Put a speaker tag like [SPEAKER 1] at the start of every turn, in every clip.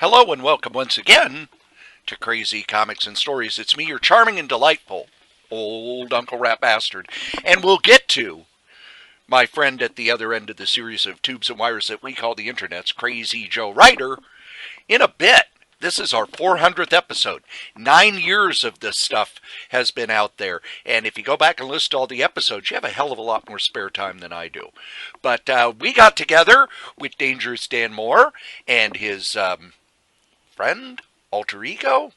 [SPEAKER 1] Hello and welcome once again to Crazy Comics and Stories. It's me, your charming and delightful old Uncle Rat Bastard. And we'll get to my friend at the other end of the series of tubes and wires that we call the internet's Crazy Joe Writer in a bit. This is our 400th episode. 9 years of this stuff has been out there. And if you go back and list all the episodes, you have a hell of a lot more spare time than I do. But we got together with Dangerous Dan Mohr and his friend, alter ego,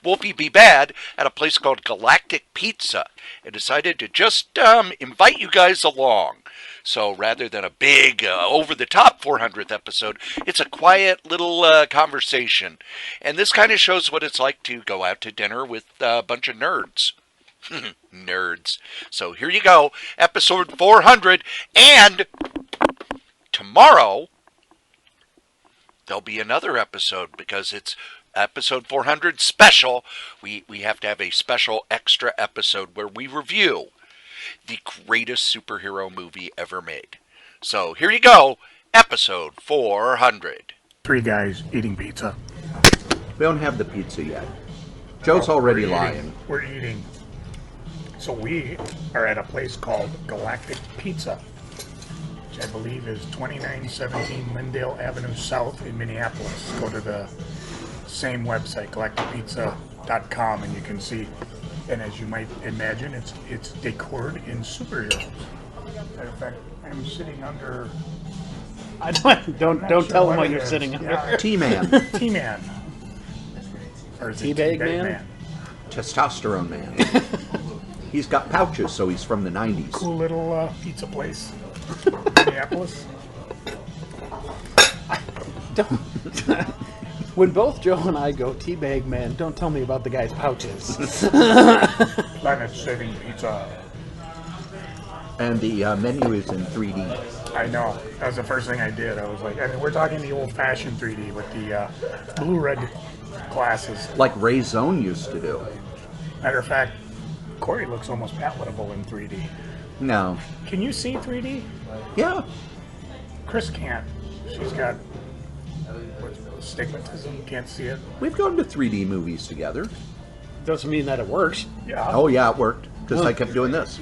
[SPEAKER 1] Wolfie Be Bad, at a place called Galactic Pizza, and decided to just invite you guys along. So rather than a big, over-the-top 400th episode, it's a quiet little conversation. And this kind of shows what it's like to go out to dinner with a bunch of nerds. Nerds. So here you go, episode 400, and tomorrow there'll be another episode because it's episode 400 special. We have to have a special extra episode where we review the greatest superhero movie ever made. So here you go, episode 400.
[SPEAKER 2] Three guys eating pizza.
[SPEAKER 3] We don't have the pizza yet. Joe's already lying.
[SPEAKER 2] We're eating. So we are at a place called Galactic Pizza, which I believe is 2917 Lindale Avenue South in Minneapolis. Go to the same website, galacticpizza.com, and you can see. And as you might imagine, it's decored in superheroes. Matter of fact, I'm sitting under.
[SPEAKER 4] Don't tell them what you're sitting under.
[SPEAKER 2] Yeah,
[SPEAKER 3] T-Man.
[SPEAKER 2] T-Man. Or is it
[SPEAKER 4] Teabag Man?
[SPEAKER 3] Testosterone Man. He's got pouches, so he's from the 90s.
[SPEAKER 2] Cool little pizza place. Minneapolis.
[SPEAKER 4] When both Joe and I go Teabag Man, don't tell me about the guy's pouches.
[SPEAKER 2] Planet-saving pizza.
[SPEAKER 3] And the menu is in 3D.
[SPEAKER 2] I know. That was the first thing I did. I was like, I mean, we're talking the old-fashioned 3D with the blue-red glasses.
[SPEAKER 3] Like Ray Zone used to do.
[SPEAKER 2] Matter of fact, Cory looks almost palatable in 3D.
[SPEAKER 3] No.
[SPEAKER 2] Can you see 3D?
[SPEAKER 3] Yeah.
[SPEAKER 2] Chris can't. She's got stigmatism. Can't see it.
[SPEAKER 3] We've gone to 3D movies together.
[SPEAKER 4] Doesn't mean that it works.
[SPEAKER 2] Yeah.
[SPEAKER 3] Oh, yeah, it worked. Because I kept doing this.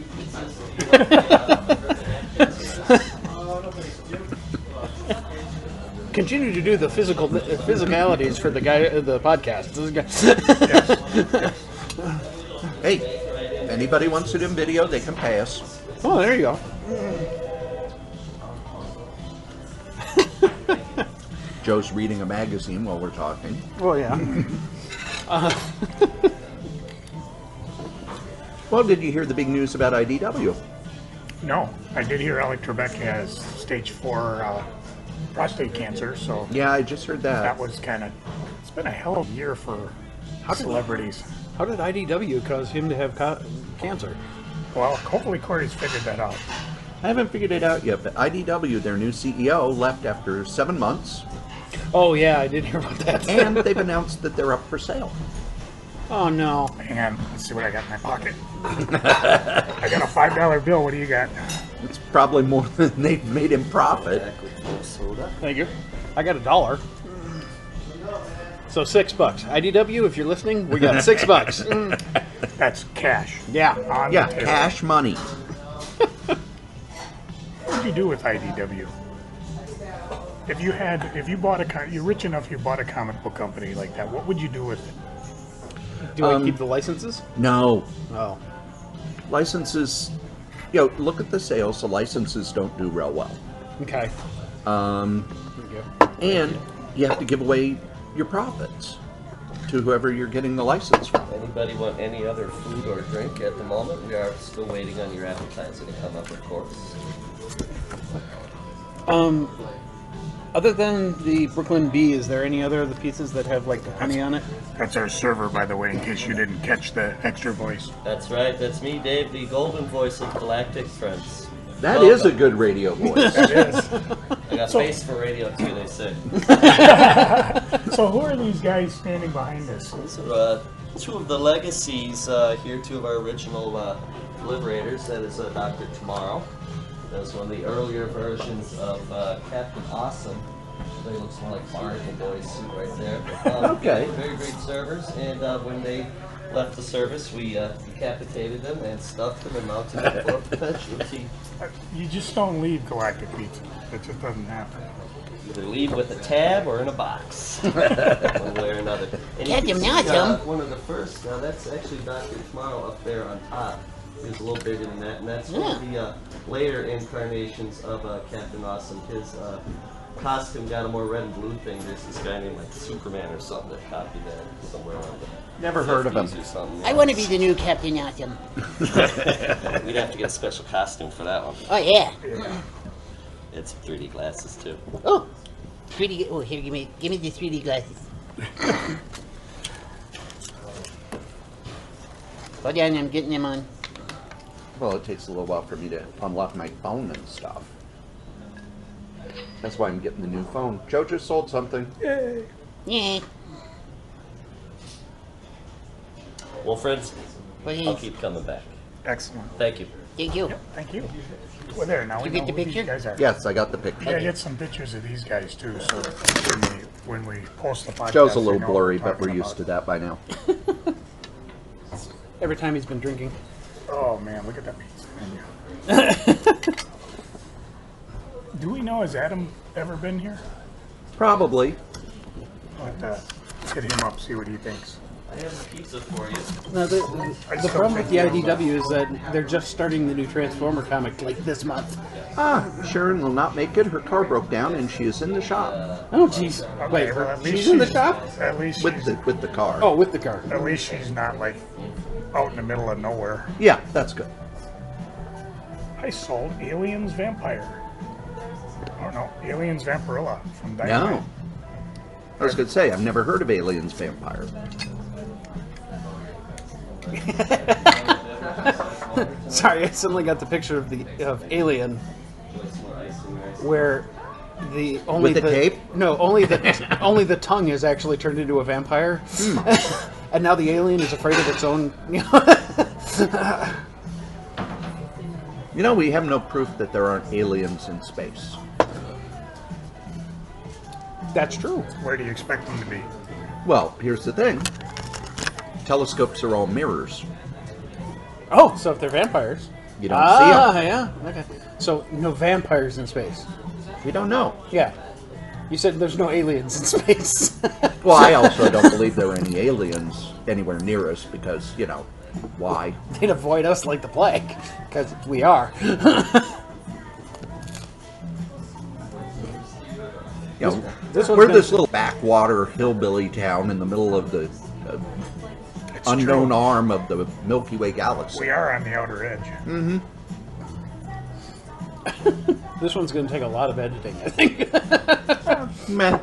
[SPEAKER 4] Continue to do the physicalities for the guy, the podcast.
[SPEAKER 3] Hey, if anybody wants it in video, they can pay us.
[SPEAKER 4] Oh, there you go.
[SPEAKER 3] Joe's reading a magazine while we're talking.
[SPEAKER 4] Oh, yeah.
[SPEAKER 3] Well, did you hear the big news about IDW?
[SPEAKER 2] No, I did hear Alec Trebek has stage 4 prostate cancer, so
[SPEAKER 3] Yeah, I just heard that.
[SPEAKER 2] that was kind of. It's been a hell of a year for celebrities.
[SPEAKER 4] How did IDW cause him to have cancer?
[SPEAKER 2] Well, hopefully Cory's figured that out.
[SPEAKER 3] I haven't figured it out yet, but IDW, their new CEO, left after 7 months.
[SPEAKER 4] Oh, yeah, I did hear about that.
[SPEAKER 3] And they've announced that they're up for sale.
[SPEAKER 4] Oh, no.
[SPEAKER 2] Hang on, let's see what I got in my pocket. I got a $5 bill. What do you got?
[SPEAKER 3] It's probably more than they've made in profit.
[SPEAKER 4] Thank you. I got $1. So $6. IDW, if you're listening, we got $6.
[SPEAKER 2] That's cash.
[SPEAKER 4] Yeah.
[SPEAKER 2] On
[SPEAKER 3] Yeah,
[SPEAKER 2] the table.
[SPEAKER 3] cash money.
[SPEAKER 2] What do you do with IDW? If you bought you're rich enough, you bought a comic book company like that, what would you do with it?
[SPEAKER 4] Do I keep the licenses?
[SPEAKER 3] No.
[SPEAKER 4] Oh.
[SPEAKER 3] Licenses, look at the sales. The licenses don't do real well.
[SPEAKER 4] Okay.
[SPEAKER 3] And you have to give away your profits to whoever you're getting the license from.
[SPEAKER 5] Anybody want any other food or drink at the moment? We are still waiting on your appetizer to come up, of course.
[SPEAKER 4] Other than the Brooklyn Bee, is there any other of the pizzas that have like honey on it?
[SPEAKER 2] That's our server, by the way, in case you didn't catch the extra voice.
[SPEAKER 5] That's right, that's me, Dave, the golden voice of Galactic Friends.
[SPEAKER 3] That is a good radio voice.
[SPEAKER 2] That is.
[SPEAKER 5] I got face for radio too, they say.
[SPEAKER 2] So who are these guys standing behind us?
[SPEAKER 5] These are two of the legacies here, two of our original Liberators. That is Dr. Tomorrow. That was one of the earlier versions of Captain Awesome. They look more like Barnacle Boys suit right there.
[SPEAKER 3] Okay.
[SPEAKER 5] Very great servers, and when they left the service, we decapitated them and stuffed them and mounted them for potential tea.
[SPEAKER 2] You just don't leave Galactic Pizza. It just doesn't happen.
[SPEAKER 5] Either leave with a tab or in a box. One way or another. And you can see, one of the first, that's actually Dr. Tomorrow up there on top. He's a little bigger than that, and that's one of the later incarnations of Captain Awesome. His costume got a more red and blue thing. There's this guy named like Superman or something that copied that somewhere on the
[SPEAKER 3] Never heard of him.
[SPEAKER 6] I want to be the new Captain Awesome.
[SPEAKER 5] We'd have to get a special costume for that one.
[SPEAKER 6] Oh, yeah.
[SPEAKER 5] It's 3D glasses too.
[SPEAKER 6] Oh, 3D. Oh, here, give me the 3D glasses. Hold on, I'm getting them on.
[SPEAKER 3] Well, it takes a little while for me to unlock my phone and stuff. That's why I'm getting the new phone. Joe just sold something.
[SPEAKER 2] Yay!
[SPEAKER 6] Yeah.
[SPEAKER 5] Well, friends,
[SPEAKER 6] What
[SPEAKER 5] I'll
[SPEAKER 6] is?
[SPEAKER 5] keep coming back.
[SPEAKER 2] Excellent.
[SPEAKER 5] Thank you.
[SPEAKER 6] Thank you.
[SPEAKER 2] Thank you. Well, there, now we
[SPEAKER 6] Did you
[SPEAKER 2] know
[SPEAKER 6] get the
[SPEAKER 2] who these
[SPEAKER 6] picture?
[SPEAKER 2] guys are.
[SPEAKER 3] Yes, I got the
[SPEAKER 2] We
[SPEAKER 3] picture.
[SPEAKER 2] gotta get some pictures of these guys too, so when we post the podcast.
[SPEAKER 3] Joe's a
[SPEAKER 2] they
[SPEAKER 3] little
[SPEAKER 2] know what
[SPEAKER 3] blurry,
[SPEAKER 2] we're
[SPEAKER 3] but we're
[SPEAKER 2] talking
[SPEAKER 3] used to
[SPEAKER 2] about.
[SPEAKER 3] that by now.
[SPEAKER 4] Every time he's been drinking.
[SPEAKER 2] Oh man, look at that pizza menu. Do we know, has Adam ever been here?
[SPEAKER 3] Probably.
[SPEAKER 2] I'll have to hit him up, see what he thinks.
[SPEAKER 5] I have a pizza for you.
[SPEAKER 4] No, the problem with the IDW is that they're just starting the new Transformer comic like this month.
[SPEAKER 3] Sharon will not make it. Her car broke down and she is in the shop.
[SPEAKER 4] Oh, jeez. Wait,
[SPEAKER 2] well, at least
[SPEAKER 4] she's in the shop?
[SPEAKER 2] At least
[SPEAKER 3] With
[SPEAKER 2] she's,
[SPEAKER 3] the car.
[SPEAKER 4] Oh, with the car.
[SPEAKER 2] at least she's not like out in the middle of nowhere.
[SPEAKER 3] Yeah, that's good.
[SPEAKER 2] I sold Aliens Vampire. Oh no, Aliens Vampirilla from Dynamite.
[SPEAKER 3] No. I was going to say, I've never heard of Aliens Vampire.
[SPEAKER 4] Sorry, I suddenly got the picture of Alien, where the only
[SPEAKER 3] With the tape?
[SPEAKER 4] No, only the tongue is actually turned into a vampire, and now the alien is afraid of its own.
[SPEAKER 3] You know, we have no proof that there aren't aliens in space.
[SPEAKER 4] That's true.
[SPEAKER 2] Where do you expect them to be?
[SPEAKER 3] Well, here's the thing. Telescopes are all mirrors.
[SPEAKER 4] Oh, so if they're vampires,
[SPEAKER 3] You don't see them.
[SPEAKER 4] yeah, okay. So no vampires in space.
[SPEAKER 3] We don't know.
[SPEAKER 4] Yeah, you said there's no aliens in space.
[SPEAKER 3] Well, I also don't believe there are any aliens anywhere near us because, you know, why?
[SPEAKER 4] They'd avoid us like the plague, because we are.
[SPEAKER 3] You know,
[SPEAKER 4] This
[SPEAKER 3] we're
[SPEAKER 4] one's
[SPEAKER 3] this
[SPEAKER 4] gonna-
[SPEAKER 3] little backwater hillbilly town in the middle of the
[SPEAKER 2] It's
[SPEAKER 3] unknown
[SPEAKER 2] true.
[SPEAKER 3] arm of the Milky Way galaxy.
[SPEAKER 2] We are on the outer edge.
[SPEAKER 4] This one's going to take a lot of editing, I think.
[SPEAKER 3] Meh.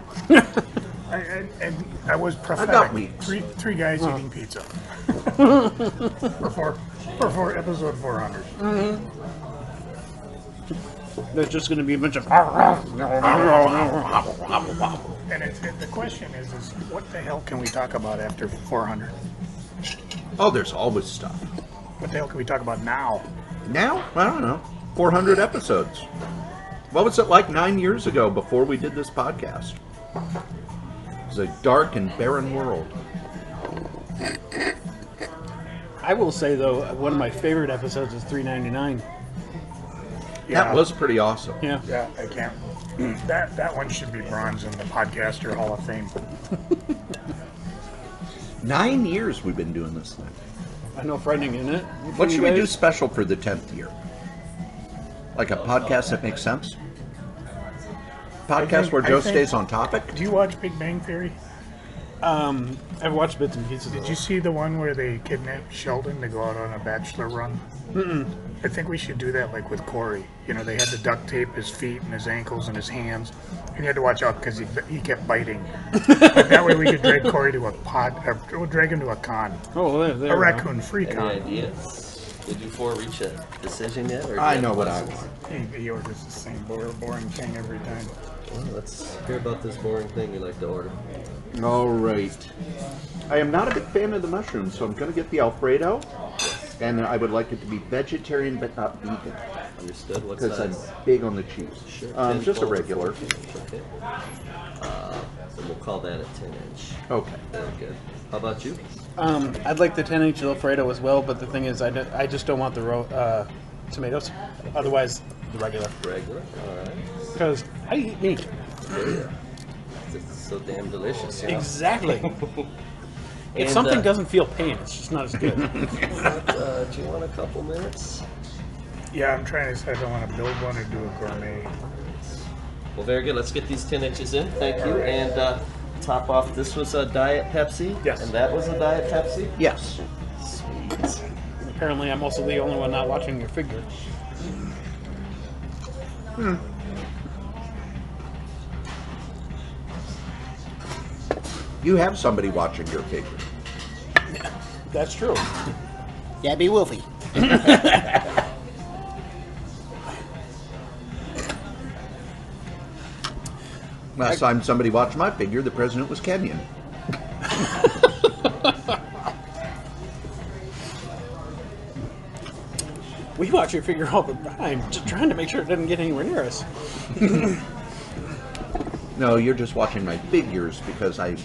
[SPEAKER 2] I was prophetic.
[SPEAKER 3] got weeks.
[SPEAKER 2] Three guys eating pizza. for episode 400.
[SPEAKER 4] There's just going to be a bunch of...
[SPEAKER 2] And the question is what the hell can we talk about after 400?
[SPEAKER 3] Oh, there's always stuff.
[SPEAKER 2] What the hell can we talk about now?
[SPEAKER 3] Now, I don't know, 400 episodes. What was it like 9 years ago before we did this podcast? It was a dark and barren world.
[SPEAKER 4] I will say, though, one of my favorite episodes is 399.
[SPEAKER 3] That was pretty awesome.
[SPEAKER 4] Yeah.
[SPEAKER 2] Yeah, I can't. That one should be bronze in the Podcaster Hall of Fame.
[SPEAKER 3] 9 years we've been doing this thing.
[SPEAKER 4] I know frightening, isn't it?
[SPEAKER 3] What should we do
[SPEAKER 4] guys?
[SPEAKER 3] special for the 10th year? Like a podcast that makes sense? Podcast where Joe stays on topic?
[SPEAKER 2] Do you watch Big Bang Theory?
[SPEAKER 4] I've watched bits and pieces.
[SPEAKER 2] Did you see the one where they kidnapped Sheldon to go out on a bachelor run? I think we should do that like with Cory. You know, they had to duct tape his feet and his ankles and his hands. And you had to watch out because he kept biting. But that way we could drag Cory to a we'll drag him to a con.
[SPEAKER 4] Oh, there
[SPEAKER 2] A
[SPEAKER 4] we go.
[SPEAKER 2] raccoon-free
[SPEAKER 5] Any
[SPEAKER 2] con.
[SPEAKER 5] ideas? Did you four reach a decision yet? Or do
[SPEAKER 3] I
[SPEAKER 5] you
[SPEAKER 3] know
[SPEAKER 5] have
[SPEAKER 3] what I
[SPEAKER 5] questions?
[SPEAKER 3] want.
[SPEAKER 2] He orders the same boring thing every time.
[SPEAKER 5] Well, let's hear about this boring thing you like to order.
[SPEAKER 3] All right. I am not a big fan of the mushrooms, so I'm going to get the Alfredo. And I would like it to be vegetarian but not vegan.
[SPEAKER 5] Understood. What
[SPEAKER 3] Because I'm
[SPEAKER 5] size?
[SPEAKER 3] big on the cheese.
[SPEAKER 5] Sure.
[SPEAKER 3] Just a
[SPEAKER 5] 10, 12,
[SPEAKER 3] regular.
[SPEAKER 5] 14 inch, okay. So we'll call that a 10-inch.
[SPEAKER 3] Okay.
[SPEAKER 5] Very good. How about you?
[SPEAKER 4] I'd like the 10-inch Alfredo as well, but the thing is, I just don't want the tomatoes. Otherwise, the regular.
[SPEAKER 5] Regular. All right.
[SPEAKER 4] Because I eat meat.
[SPEAKER 5] Yeah. It's so damn delicious. You know?
[SPEAKER 4] Exactly. If
[SPEAKER 5] And,
[SPEAKER 4] something doesn't feel pain, it's just not as good.
[SPEAKER 5] do you want a couple minutes?
[SPEAKER 2] Yeah, I'm trying to decide if I want to build one or do a gourmet.
[SPEAKER 5] Well, very good. Let's get these 10 inches in. Thank you. And top off, this was a Diet Pepsi.
[SPEAKER 2] Yes.
[SPEAKER 5] And that was a Diet Pepsi.
[SPEAKER 3] Yes.
[SPEAKER 5] Sweet.
[SPEAKER 4] Apparently, I'm also the only one not watching your figure.
[SPEAKER 3] You have somebody watching your figure.
[SPEAKER 4] That's true.
[SPEAKER 6] That'd be Wolfie.
[SPEAKER 3] Last time somebody watched my figure, the president was Kenyan.
[SPEAKER 4] We watch your figure all the time, just trying to make sure it doesn't get anywhere near us.
[SPEAKER 3] No, you're just watching my figures because I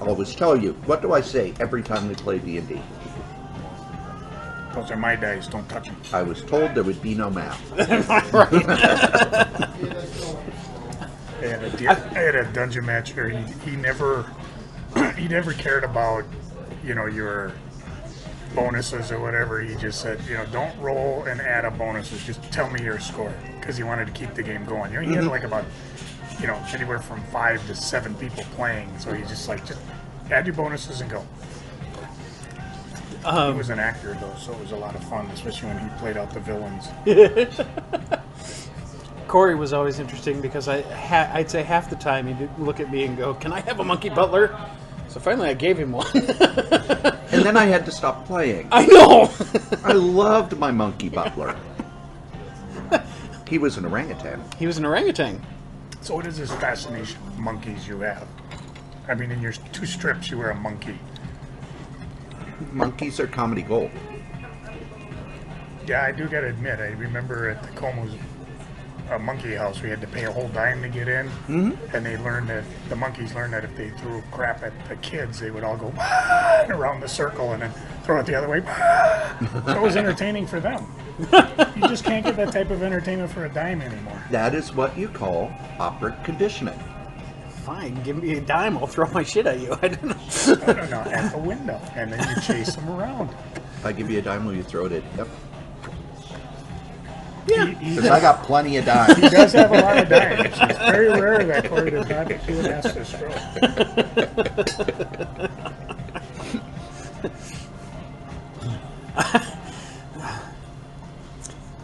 [SPEAKER 3] always tell you. What do I say every time we play D&D?
[SPEAKER 2] Those are my dice. Don't touch them.
[SPEAKER 3] I was told there would be no math.
[SPEAKER 2] I had a dungeon master. He never cared about, your bonuses or whatever. He just said, don't roll and add up bonuses. Just tell me your score, because he wanted to keep the game going. He had like about, anywhere from 5 to 7 people playing. So he's just like, just add your bonuses and go. He was an actor though, so it was a lot of fun, especially when he played out the villains.
[SPEAKER 4] Cory was always interesting because I'd say half the time he'd look at me and go, "Can I have a monkey butler?" So finally I gave him one.
[SPEAKER 3] And then I had to stop playing.
[SPEAKER 4] I know!
[SPEAKER 3] I loved my monkey butler. He was an orangutan.
[SPEAKER 4] He was an orangutan.
[SPEAKER 2] So what is this fascination with monkeys you have? I mean, in your 2 strips, you were a monkey.
[SPEAKER 3] Monkeys are comedy gold.
[SPEAKER 2] Yeah, I do gotta admit, I remember at the Como's monkey house, we had to pay a whole dime to get in, and the monkeys learned that if they threw crap at the kids, they would all go "Wah!" around the circle and then throw it the other way. Wah! So it was entertaining for them. You just can't get that type of entertainment for a dime anymore.
[SPEAKER 3] That is what you call operant conditioning.
[SPEAKER 4] Fine, give me a dime, I'll throw my shit at you. I don't know.
[SPEAKER 2] I don't know, at the window, and then you chase them around.
[SPEAKER 3] If I give you a dime, will you throw it at? Yep.
[SPEAKER 4] Yeah.
[SPEAKER 3] Because I got plenty of dimes.
[SPEAKER 2] He does have a lot of dimes. It's very rare that Cory does not do an ass to stroke.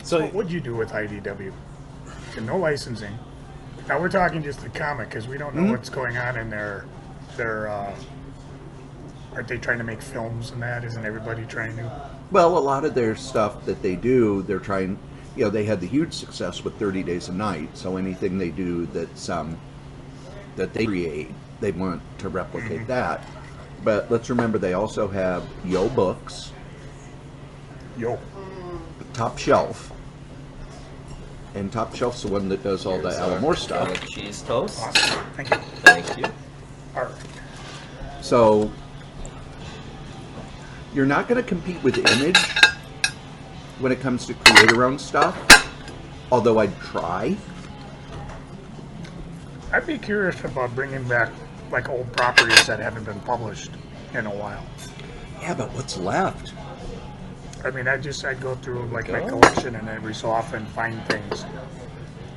[SPEAKER 2] So what would you do with IDW? And no licensing. Now we're talking just the comic, because we don't know what's going on in their aren't they trying to make films and that? Isn't everybody trying to?
[SPEAKER 3] Well, a lot of their stuff that they do, they're trying. They had the huge success with 30 Days a Night. So anything they do that's that they create, they want to replicate that. But let's remember, they also have Yo Books, Top Shelf, and Top Shelf's the one that does all the Alamore stuff.
[SPEAKER 5] Garlic cheese toast.
[SPEAKER 2] Awesome. Thank you.
[SPEAKER 5] Thank you.
[SPEAKER 2] All right.
[SPEAKER 3] So you're not going to compete with Image when it comes to creator-owned stuff, although I'd try.
[SPEAKER 2] I'd be curious about bringing back like old properties that haven't been published in a while.
[SPEAKER 3] Yeah, but what's left?
[SPEAKER 2] I mean, I'd go through like my collection and every so often find things.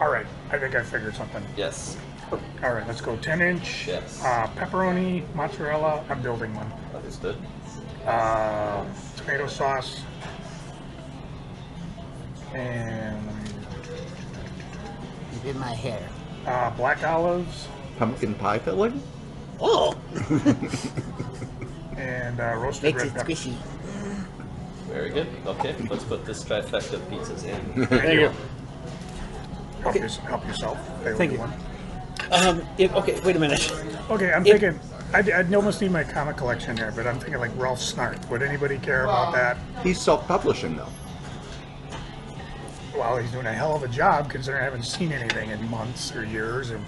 [SPEAKER 2] All right, I think I figured something.
[SPEAKER 5] Yes.
[SPEAKER 2] All right, let's go 10-inch.
[SPEAKER 5] Yes.
[SPEAKER 2] Pepperoni, mozzarella. I'm building one.
[SPEAKER 5] Understood.
[SPEAKER 2] Tomato sauce. And
[SPEAKER 6] You did my hair.
[SPEAKER 2] black olives
[SPEAKER 3] Pumpkin pie filling?
[SPEAKER 6] Oh!
[SPEAKER 2] and roasted
[SPEAKER 6] Makes
[SPEAKER 2] red
[SPEAKER 6] it
[SPEAKER 2] pepper.
[SPEAKER 6] squishy.
[SPEAKER 5] Very good. Okay, let's put this trifecta of pizzas in.
[SPEAKER 4] Thank you.
[SPEAKER 2] Help yourself.
[SPEAKER 4] Thank you.
[SPEAKER 2] One.
[SPEAKER 4] Okay, wait a minute.
[SPEAKER 2] Okay, I'm thinking. I'd almost need my comic collection there, but I'm thinking like Ralph Snart. Would anybody care about that?
[SPEAKER 3] He's self-publishing, though.
[SPEAKER 2] well, he's doing a hell of a job considering I haven't seen anything in months or years or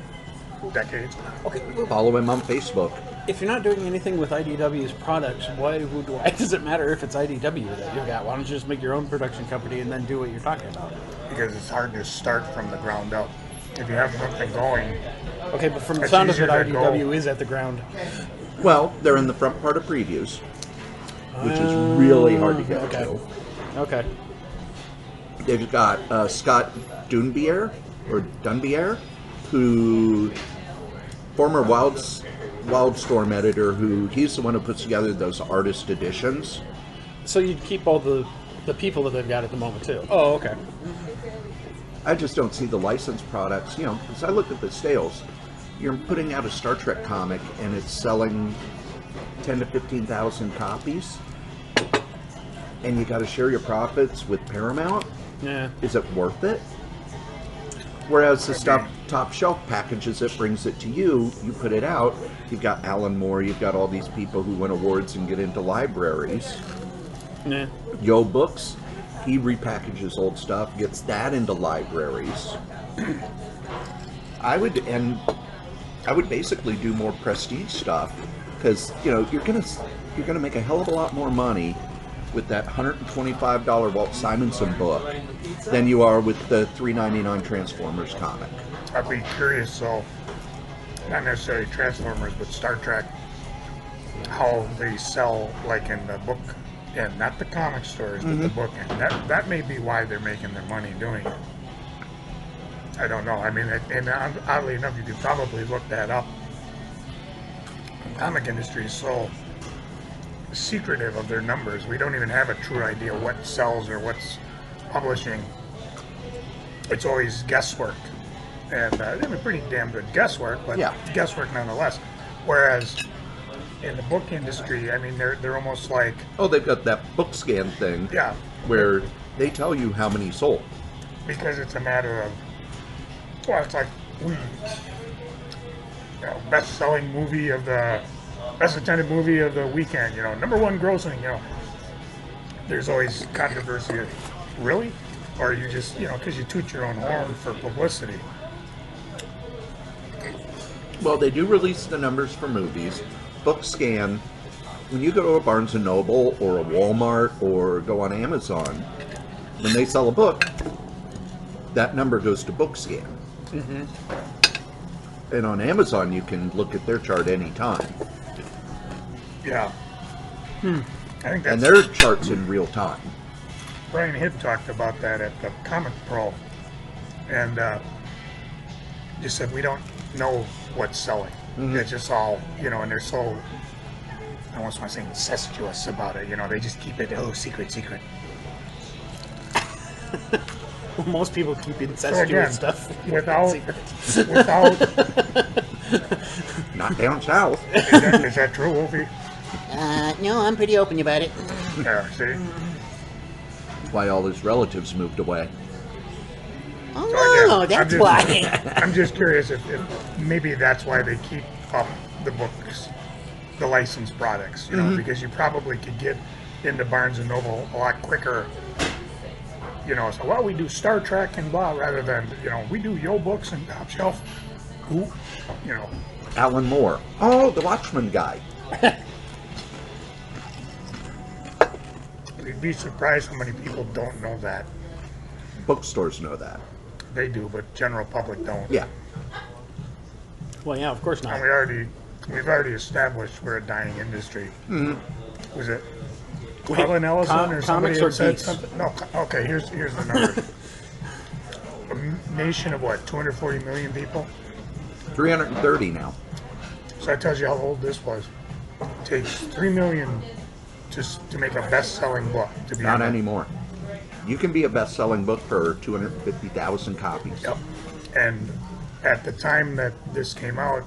[SPEAKER 2] decades.
[SPEAKER 4] Okay,
[SPEAKER 3] Follow him on Facebook.
[SPEAKER 4] if you're not doing anything with IDW's products, why does it matter if it's IDW that you've got? Why don't you just make your own production company and then do what you're talking about?
[SPEAKER 2] Because it's hard to start from the ground up. If you have something going,
[SPEAKER 4] Okay, but from the
[SPEAKER 2] It's
[SPEAKER 4] sound of it,
[SPEAKER 2] easier to go.
[SPEAKER 4] IDW is at the ground.
[SPEAKER 3] Well, they're in the front part of previews, which is really hard to get
[SPEAKER 4] okay.
[SPEAKER 3] to.
[SPEAKER 4] Okay.
[SPEAKER 3] They've got Scott Dunbier, who, former Wildstorm editor, he's the one who puts together those artist editions.
[SPEAKER 4] So you'd keep all the people that they've got at the moment, too. Oh, okay.
[SPEAKER 3] I just don't see the licensed products, because I look at the sales. You're putting out a Star Trek comic and it's selling 10 to 15,000 copies, and you got to share your profits with Paramount.
[SPEAKER 4] Yeah.
[SPEAKER 3] Is it worth it? Whereas the stuff top shelf packages it, brings it to you, you put it out, you've got Alan Moore, you've got all these people who win awards and get into libraries.
[SPEAKER 4] Yeah.
[SPEAKER 3] Yo Books, he repackages old stuff, gets that into libraries. I would basically do more prestige stuff, because you're gonna make a hell of a lot more money with that $125 Walt Simonson book than you are with the $3.99 Transformers comic.
[SPEAKER 2] I'd be curious, though, not necessarily Transformers, but Star Trek, how they sell, like in the book, and not the comic stores, but the book. And that may be why they're making their money doing it. I don't know. I mean, and oddly enough, you could probably look that up. The comic industry is so secretive of their numbers. We don't even have a true idea what sells or what's publishing. It's always guesswork. And I mean, pretty damn good guesswork, but
[SPEAKER 3] Yeah.
[SPEAKER 2] guesswork nonetheless. Whereas in the book industry, I mean, they're almost like,
[SPEAKER 3] Oh, they've got that book scan thing
[SPEAKER 2] yeah,
[SPEAKER 3] where they tell you how many sold.
[SPEAKER 2] because it's a matter of, well, it's like best-selling movie of the, best attended movie of the weekend, number one grossing, There's always controversy. Really? Or you just, because you toot your own horn for publicity.
[SPEAKER 3] Well, they do release the numbers for movies. Book scan, when you go to a Barnes & Noble or a Walmart or go on Amazon, when they sell a book, that number goes to book scan. And on Amazon, you can look at their chart anytime.
[SPEAKER 2] Yeah. I think
[SPEAKER 3] And
[SPEAKER 2] that's,
[SPEAKER 3] their chart's in real time.
[SPEAKER 2] Brian Hibb talked about that at the Comic Pro. And just said, we don't know what's selling. It's just all, and they're so, I almost want to say incestuous about it. They just keep it, secret.
[SPEAKER 4] Well, most people keep
[SPEAKER 2] So
[SPEAKER 4] incestuous
[SPEAKER 2] again,
[SPEAKER 4] stuff.
[SPEAKER 2] without,
[SPEAKER 3] Not down south.
[SPEAKER 2] is that true, Wolfie?
[SPEAKER 6] No, I'm pretty open about it.
[SPEAKER 2] Yeah, see?
[SPEAKER 3] Why all his relatives moved away.
[SPEAKER 6] Oh,
[SPEAKER 2] again,
[SPEAKER 6] no,
[SPEAKER 2] I'm
[SPEAKER 6] that's
[SPEAKER 2] just-
[SPEAKER 6] why.
[SPEAKER 2] I'm just curious if maybe that's why they keep up the books, the licensed products, because you probably could get into Barnes & Noble a lot quicker. So, well, we do Star Trek and blah, rather than, we do Yo Books and Top Shelf. Who,
[SPEAKER 3] Alan Moore. Oh, the Watchman guy.
[SPEAKER 2] you'd be surprised how many people don't know that.
[SPEAKER 3] Bookstores know that.
[SPEAKER 2] They do, but general public don't.
[SPEAKER 3] Yeah.
[SPEAKER 4] Well, yeah, of course not.
[SPEAKER 2] And we've already established we're a dying industry. Was it Colin Ellison or somebody
[SPEAKER 4] comics
[SPEAKER 2] had
[SPEAKER 4] or
[SPEAKER 2] said
[SPEAKER 4] geeks?
[SPEAKER 2] something? No, okay, here's the number. A nation of what, 240 million people?
[SPEAKER 3] 330 now.
[SPEAKER 2] So that tells you how old this was. It takes 3 million just to make a best-selling book. To be
[SPEAKER 3] Not
[SPEAKER 2] able-
[SPEAKER 3] anymore. You can be a best-selling book for 250,000 copies.
[SPEAKER 2] Yep. And at the time that this came out,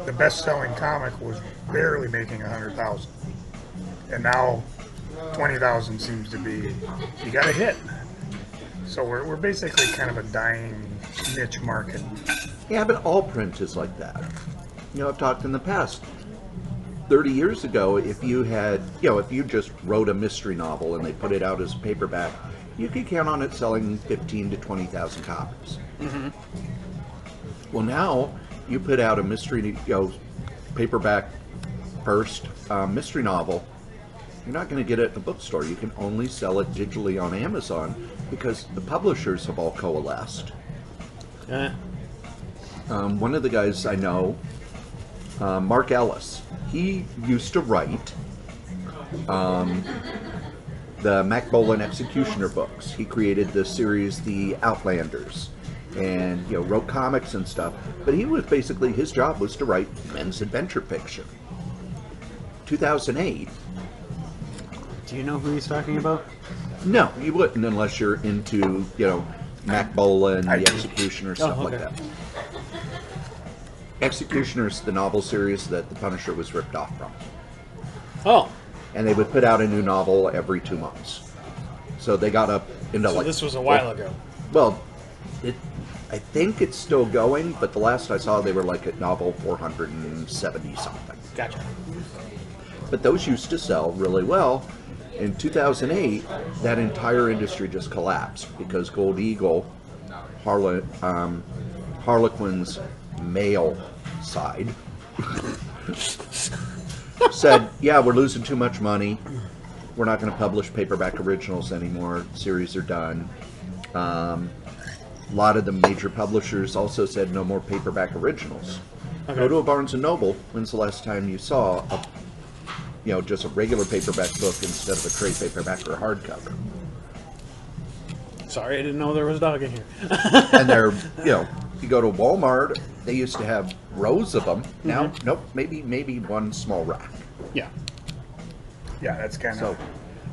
[SPEAKER 2] the best-selling comic was barely making 100,000. And now 20,000 seems to be, you got a hit. So we're basically kind of a dying niche market.
[SPEAKER 3] Yeah, but all print is like that. I've talked in the past. 30 years ago, if you had, if you just wrote a mystery novel and they put it out as a paperback, you could count on it selling 15 to 20,000 copies. Well, now you put out a mystery, paperback first mystery novel. You're not going to get it in a bookstore. You can only sell it digitally on Amazon because the publishers have all coalesced. One of the guys I know, Marc Ellis, he used to write the Mac Bolan Executioner books. He created the series The Outlanders, and wrote comics and stuff. But he was basically, his job was to write men's adventure fiction. 2008.
[SPEAKER 4] Do you know who he's talking about?
[SPEAKER 3] No, you wouldn't unless you're into Mac Bolan, The Executioner, stuff like that. Executioner's the novel series that the Punisher was ripped off from.
[SPEAKER 4] Oh.
[SPEAKER 3] And they would put out a new novel every 2 months. So they got up into
[SPEAKER 4] So this was a while ago.
[SPEAKER 3] Well, I think it's still going, but the last I saw they were like at novel 470 something.
[SPEAKER 4] Gotcha.
[SPEAKER 3] But those used to sell really well. In 2008, that entire industry just collapsed because Gold Eagle, Harlequin's male side, said, yeah, we're losing too much money. We're not going to publish paperback originals anymore. Series are done. A lot of the major publishers also said no more paperback originals. Go to a Barnes & Noble. When's the last time you saw just a regular paperback book instead of a trade paperback or hardcover?
[SPEAKER 4] Sorry, I didn't know there was a dog in here.
[SPEAKER 3] And they're, you go to Walmart, they used to have rows of them. Now, nope, maybe one small rack.
[SPEAKER 2] Yeah. Yeah, that's kind of...
[SPEAKER 3] So,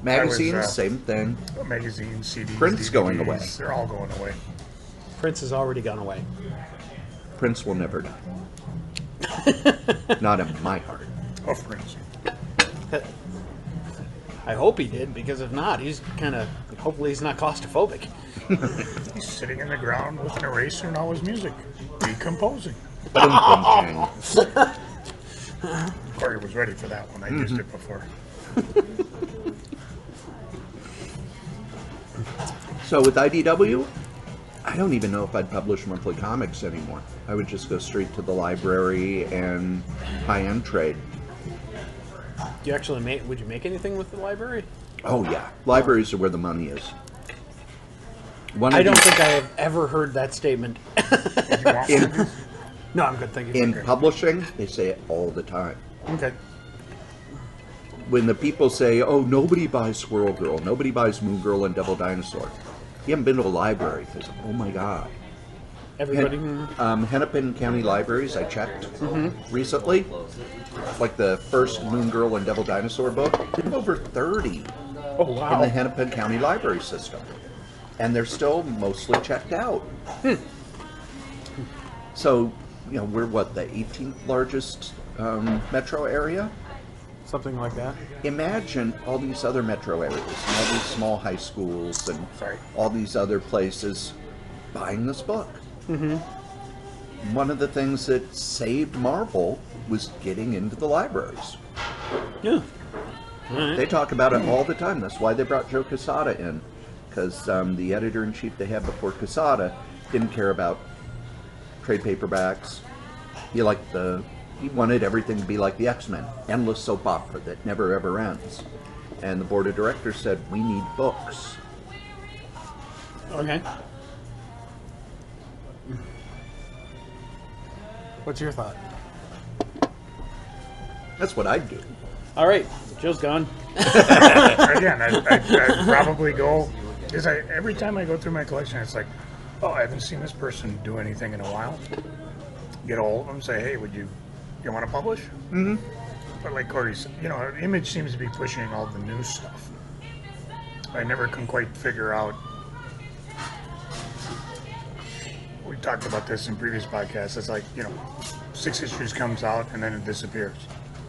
[SPEAKER 3] magazines, same thing.
[SPEAKER 2] Magazines, CDs,
[SPEAKER 3] Print's
[SPEAKER 2] DVDs,
[SPEAKER 3] going away.
[SPEAKER 2] They're all going away.
[SPEAKER 4] Prince has already gone away.
[SPEAKER 3] Prince will never die. Not in my heart.
[SPEAKER 2] Oh, Prince.
[SPEAKER 4] I hope he did, because if not, he's hopefully he's not claustrophobic.
[SPEAKER 2] He's sitting in the ground with an eraser and all his music, decomposing. Cory was ready for that one. I used it before.
[SPEAKER 3] So with IDW, I don't even know if I'd publish monthly comics anymore. I would just go straight to the library and high-end trade.
[SPEAKER 4] Do you actually would you make anything with the library?
[SPEAKER 3] Oh yeah, libraries are where the money is.
[SPEAKER 4] I don't think I have ever heard that statement. No, I'm good, thank you.
[SPEAKER 3] In publishing, they say it all the time.
[SPEAKER 4] Okay.
[SPEAKER 3] When the people say, oh, nobody buys Squirrel Girl, nobody buys Moon Girl and Devil Dinosaur, you haven't been to a library, because, oh my God.
[SPEAKER 4] Everybody?
[SPEAKER 3] Hennepin County Libraries, I checked recently. Like the first Moon Girl and Devil Dinosaur book, they have over 30
[SPEAKER 4] Oh, wow.
[SPEAKER 3] in the Hennepin County Library system. And they're still mostly checked out. So, we're what, the 18th largest metro area?
[SPEAKER 4] Something like that.
[SPEAKER 3] Imagine all these other metro areas, and all these small high schools, and all these other places buying this book. One of the things that saved Marvel was getting into the libraries.
[SPEAKER 4] Yeah. Right.
[SPEAKER 3] They talk about it all the time. That's why they brought Joe Quesada in, because the editor-in-chief they had before Quesada didn't care about trade paperbacks. He wanted everything to be like the X-Men, endless soap opera that never ever ends. And the board of directors said, we need books.
[SPEAKER 4] Okay. What's your thought?
[SPEAKER 3] That's what I'd do.
[SPEAKER 4] All right, Joe's gone.
[SPEAKER 2] Again, I'd probably go, because every time I go through my collection, it's like, oh, I haven't seen this person do anything in a while. Get a hold of them, say, hey, you want to publish? But like Cory said, Image seems to be pushing all the new stuff. I never can quite figure out. We talked about this in previous podcasts. It's like, 6 issues comes out and then it disappears.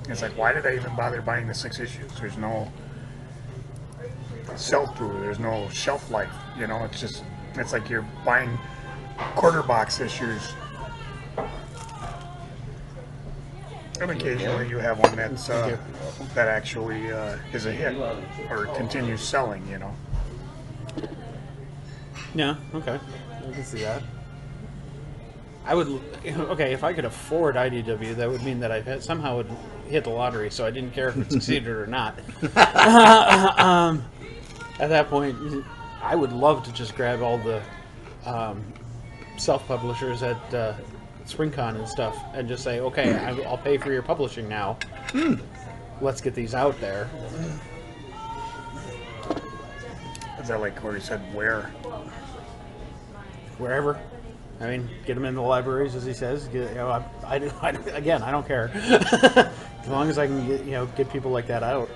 [SPEAKER 2] It's like, why did I even bother buying the 6 issues? There's no sell-through. There's no shelf life. It's like you're buying quarter box issues. And occasionally you have one that's that actually is a hit or continues selling.
[SPEAKER 4] Yeah, okay. I can see that. I would, okay, if I could afford IDW, that would mean that I somehow would hit the lottery, so I didn't care if it succeeded or not. At that point, I would love to just grab all the self-publishers at SpringCon and stuff and just say, okay, I'll pay for your publishing now. Let's get these out there.
[SPEAKER 2] Is that like Cory said, where?
[SPEAKER 4] Wherever. I mean, get them in the libraries, as he says. Again, I don't care. As long as I can get people like that out.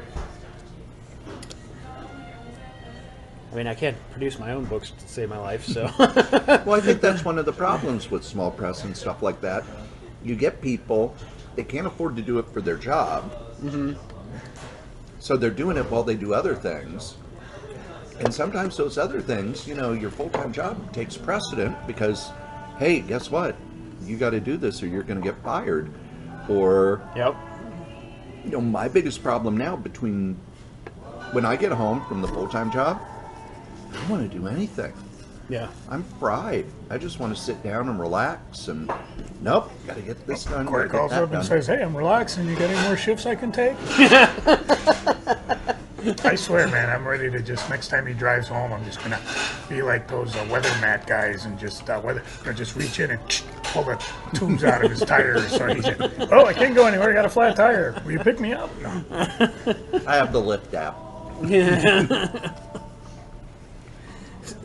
[SPEAKER 4] I mean, I can't produce my own books to save my life, so.
[SPEAKER 3] Well, I think that's one of the problems with small press and stuff like that. You get people, they can't afford to do it for their job. Mm-hmm. So they're doing it while they do other things. And sometimes those other things, your full-time job takes precedent because, hey, guess what? You got to do this or you're going to get fired. Or,
[SPEAKER 4] yep.
[SPEAKER 3] My biggest problem now between when I get home from the full-time job, I don't want to do anything.
[SPEAKER 4] Yeah.
[SPEAKER 3] I'm fried. I just want to sit down and relax and, nope, got to get this done.
[SPEAKER 2] Cory calls up and says, hey, I'm relaxing. You got any more shifts I can take? I swear, man, I'm ready to just, next time he drives home, I'm just going to be like those weather mat guys and just just reach in and pull the tubes out of his tires. So I can't go anywhere. I got a flat tire. Will you pick me up? No.
[SPEAKER 3] I have the Lyft app.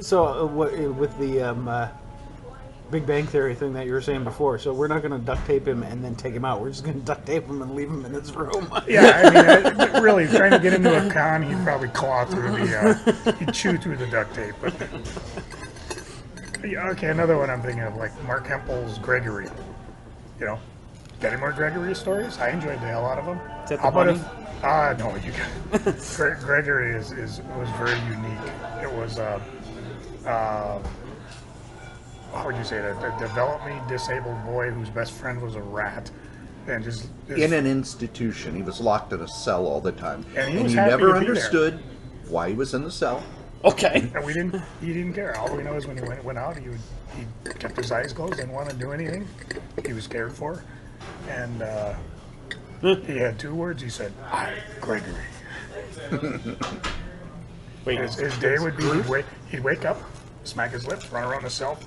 [SPEAKER 4] So, with the Big Bang Theory thing that you were saying before, so we're not going to duct tape him and then take him out. We're just going to duct tape him and leave him in his room.
[SPEAKER 2] Yeah, I mean, really, trying to get into a con, he'd probably claw through he'd chew through the duct tape. But okay, another one I'm thinking of, like Marc Hemple's Gregory. Got any more Gregory stories? I enjoyed the hell out of them.
[SPEAKER 4] Is that the bunny?
[SPEAKER 2] No, you got Gregory was very unique. It was how would you say that? A developmentally disabled boy whose best friend was a rat, and just
[SPEAKER 3] in an institution. He was locked in a cell all the time,
[SPEAKER 2] and
[SPEAKER 3] you never understood why he was in the cell.
[SPEAKER 4] Okay.
[SPEAKER 2] And he didn't care. All we know is when he went out, he kept his eyes closed, didn't want to do anything. He was cared for, and he had 2 words. He said, "I, Gregory."
[SPEAKER 4] Wait,
[SPEAKER 2] his day would be he'd wake up, smack his lips, run around the cell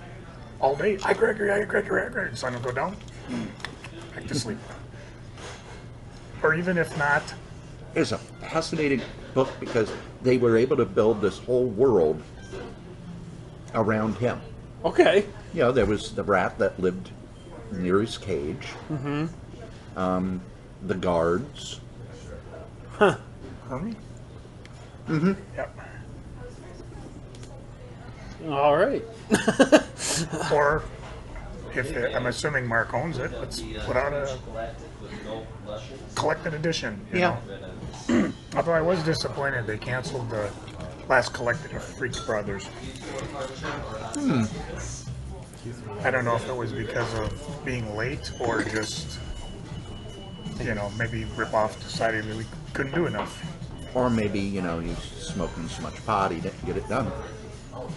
[SPEAKER 2] all day. I Gregory, I Gregory, I Gregory. The sun would go down, back to sleep. Or even if not,
[SPEAKER 3] It's a fascinating book because they were able to build this whole world around him.
[SPEAKER 4] okay.
[SPEAKER 3] There was the rat that lived near his cage. Mm-hmm. The guards.
[SPEAKER 4] Huh.
[SPEAKER 2] Hermie?
[SPEAKER 3] Mm-hmm.
[SPEAKER 2] Yep.
[SPEAKER 4] All right.
[SPEAKER 2] Or if I'm assuming Marc owns it, let's put out a collected edition. You know? Although I was disappointed they canceled the last collected of Freak Brothers. I don't know if it was because of being late or just, maybe Ripoff decided that we couldn't do enough.
[SPEAKER 3] Or maybe, he's smoking so much pot he didn't get it done.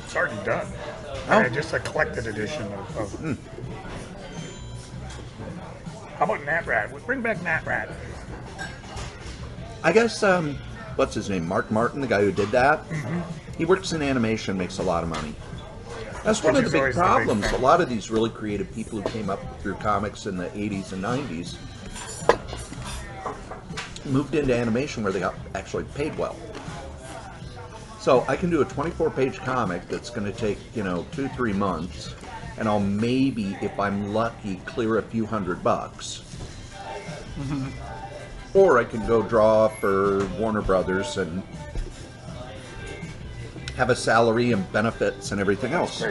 [SPEAKER 2] It's already done.
[SPEAKER 3] Oh.
[SPEAKER 2] I mean, just a collected edition of How about Nat Rat? Bring back Nat Rat.
[SPEAKER 3] I guess, what's his name? Mark Martin, the guy who did that?
[SPEAKER 2] Mm-hmm.
[SPEAKER 3] He works in animation, makes a lot of money. That's one of the
[SPEAKER 2] Which is
[SPEAKER 3] big
[SPEAKER 2] always the big
[SPEAKER 3] problems.
[SPEAKER 2] thing.
[SPEAKER 3] A lot of these really creative people who came up through comics in the 80s and 90s moved into animation where they got actually paid well. So I can do a 24-page comic that's going to take, 2-3 months, and I'll maybe, if I'm lucky, clear a few $100. Mm-hmm. Or I can go draw for Warner Brothers and have a salary and benefits and everything else.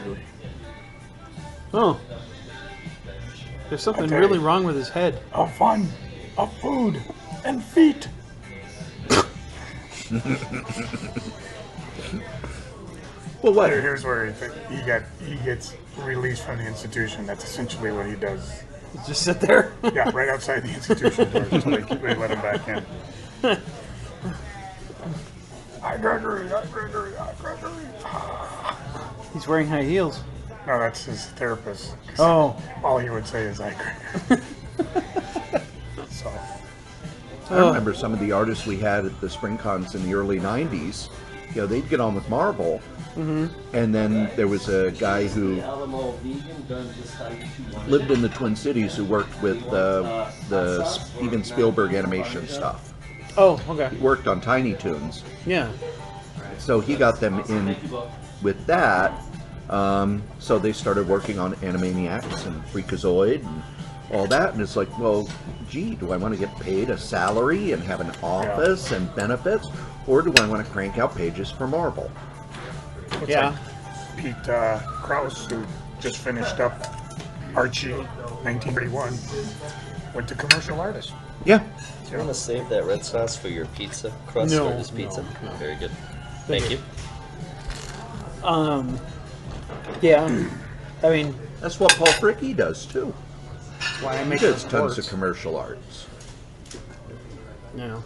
[SPEAKER 4] Oh. There's something
[SPEAKER 2] Okay.
[SPEAKER 4] really wrong with his head.
[SPEAKER 2] Of fun, of food, and feet.
[SPEAKER 3] Well, what?
[SPEAKER 2] Here's where he gets released from the institution. That's essentially what he does.
[SPEAKER 4] Just sit there.
[SPEAKER 2] Yeah, right outside the institution door until they let him back in. Hi, Gregory. Hi, Gregory. Hi, Gregory.
[SPEAKER 4] He's wearing high heels.
[SPEAKER 2] No, that's his therapist.
[SPEAKER 4] Oh.
[SPEAKER 2] All he would say is I agree. So,
[SPEAKER 3] I remember some of the artists we had at the spring cons in the early 90s, they'd get on with Marvel. Mm-hmm. And then there was a guy who lived in the Twin Cities who worked with the Steven Spielberg animation stuff.
[SPEAKER 4] Oh, okay.
[SPEAKER 3] He worked on Tiny Toons.
[SPEAKER 4] Yeah.
[SPEAKER 3] So he got them in with that. So they started working on Animaniacs and Freakazoid and all that. And it's like, well, gee, do I want to get paid a salary and have an office and benefits? Or do I want to crank out pages for Marvel?
[SPEAKER 2] it's
[SPEAKER 4] Yeah.
[SPEAKER 2] like Pete Krause, who just finished up Archie 1931, went to commercial artist.
[SPEAKER 3] Yeah.
[SPEAKER 5] Do you want to save that red sauce for your pizza crust
[SPEAKER 4] No,
[SPEAKER 5] or just pizza?
[SPEAKER 4] no.
[SPEAKER 5] Very good. Thank you.
[SPEAKER 4] Yeah. I mean,
[SPEAKER 3] That's what Paul Fricke does too.
[SPEAKER 4] that's why I
[SPEAKER 3] He
[SPEAKER 4] make
[SPEAKER 3] does
[SPEAKER 4] those
[SPEAKER 3] tons of
[SPEAKER 4] boards.
[SPEAKER 3] commercial arts.
[SPEAKER 4] You know.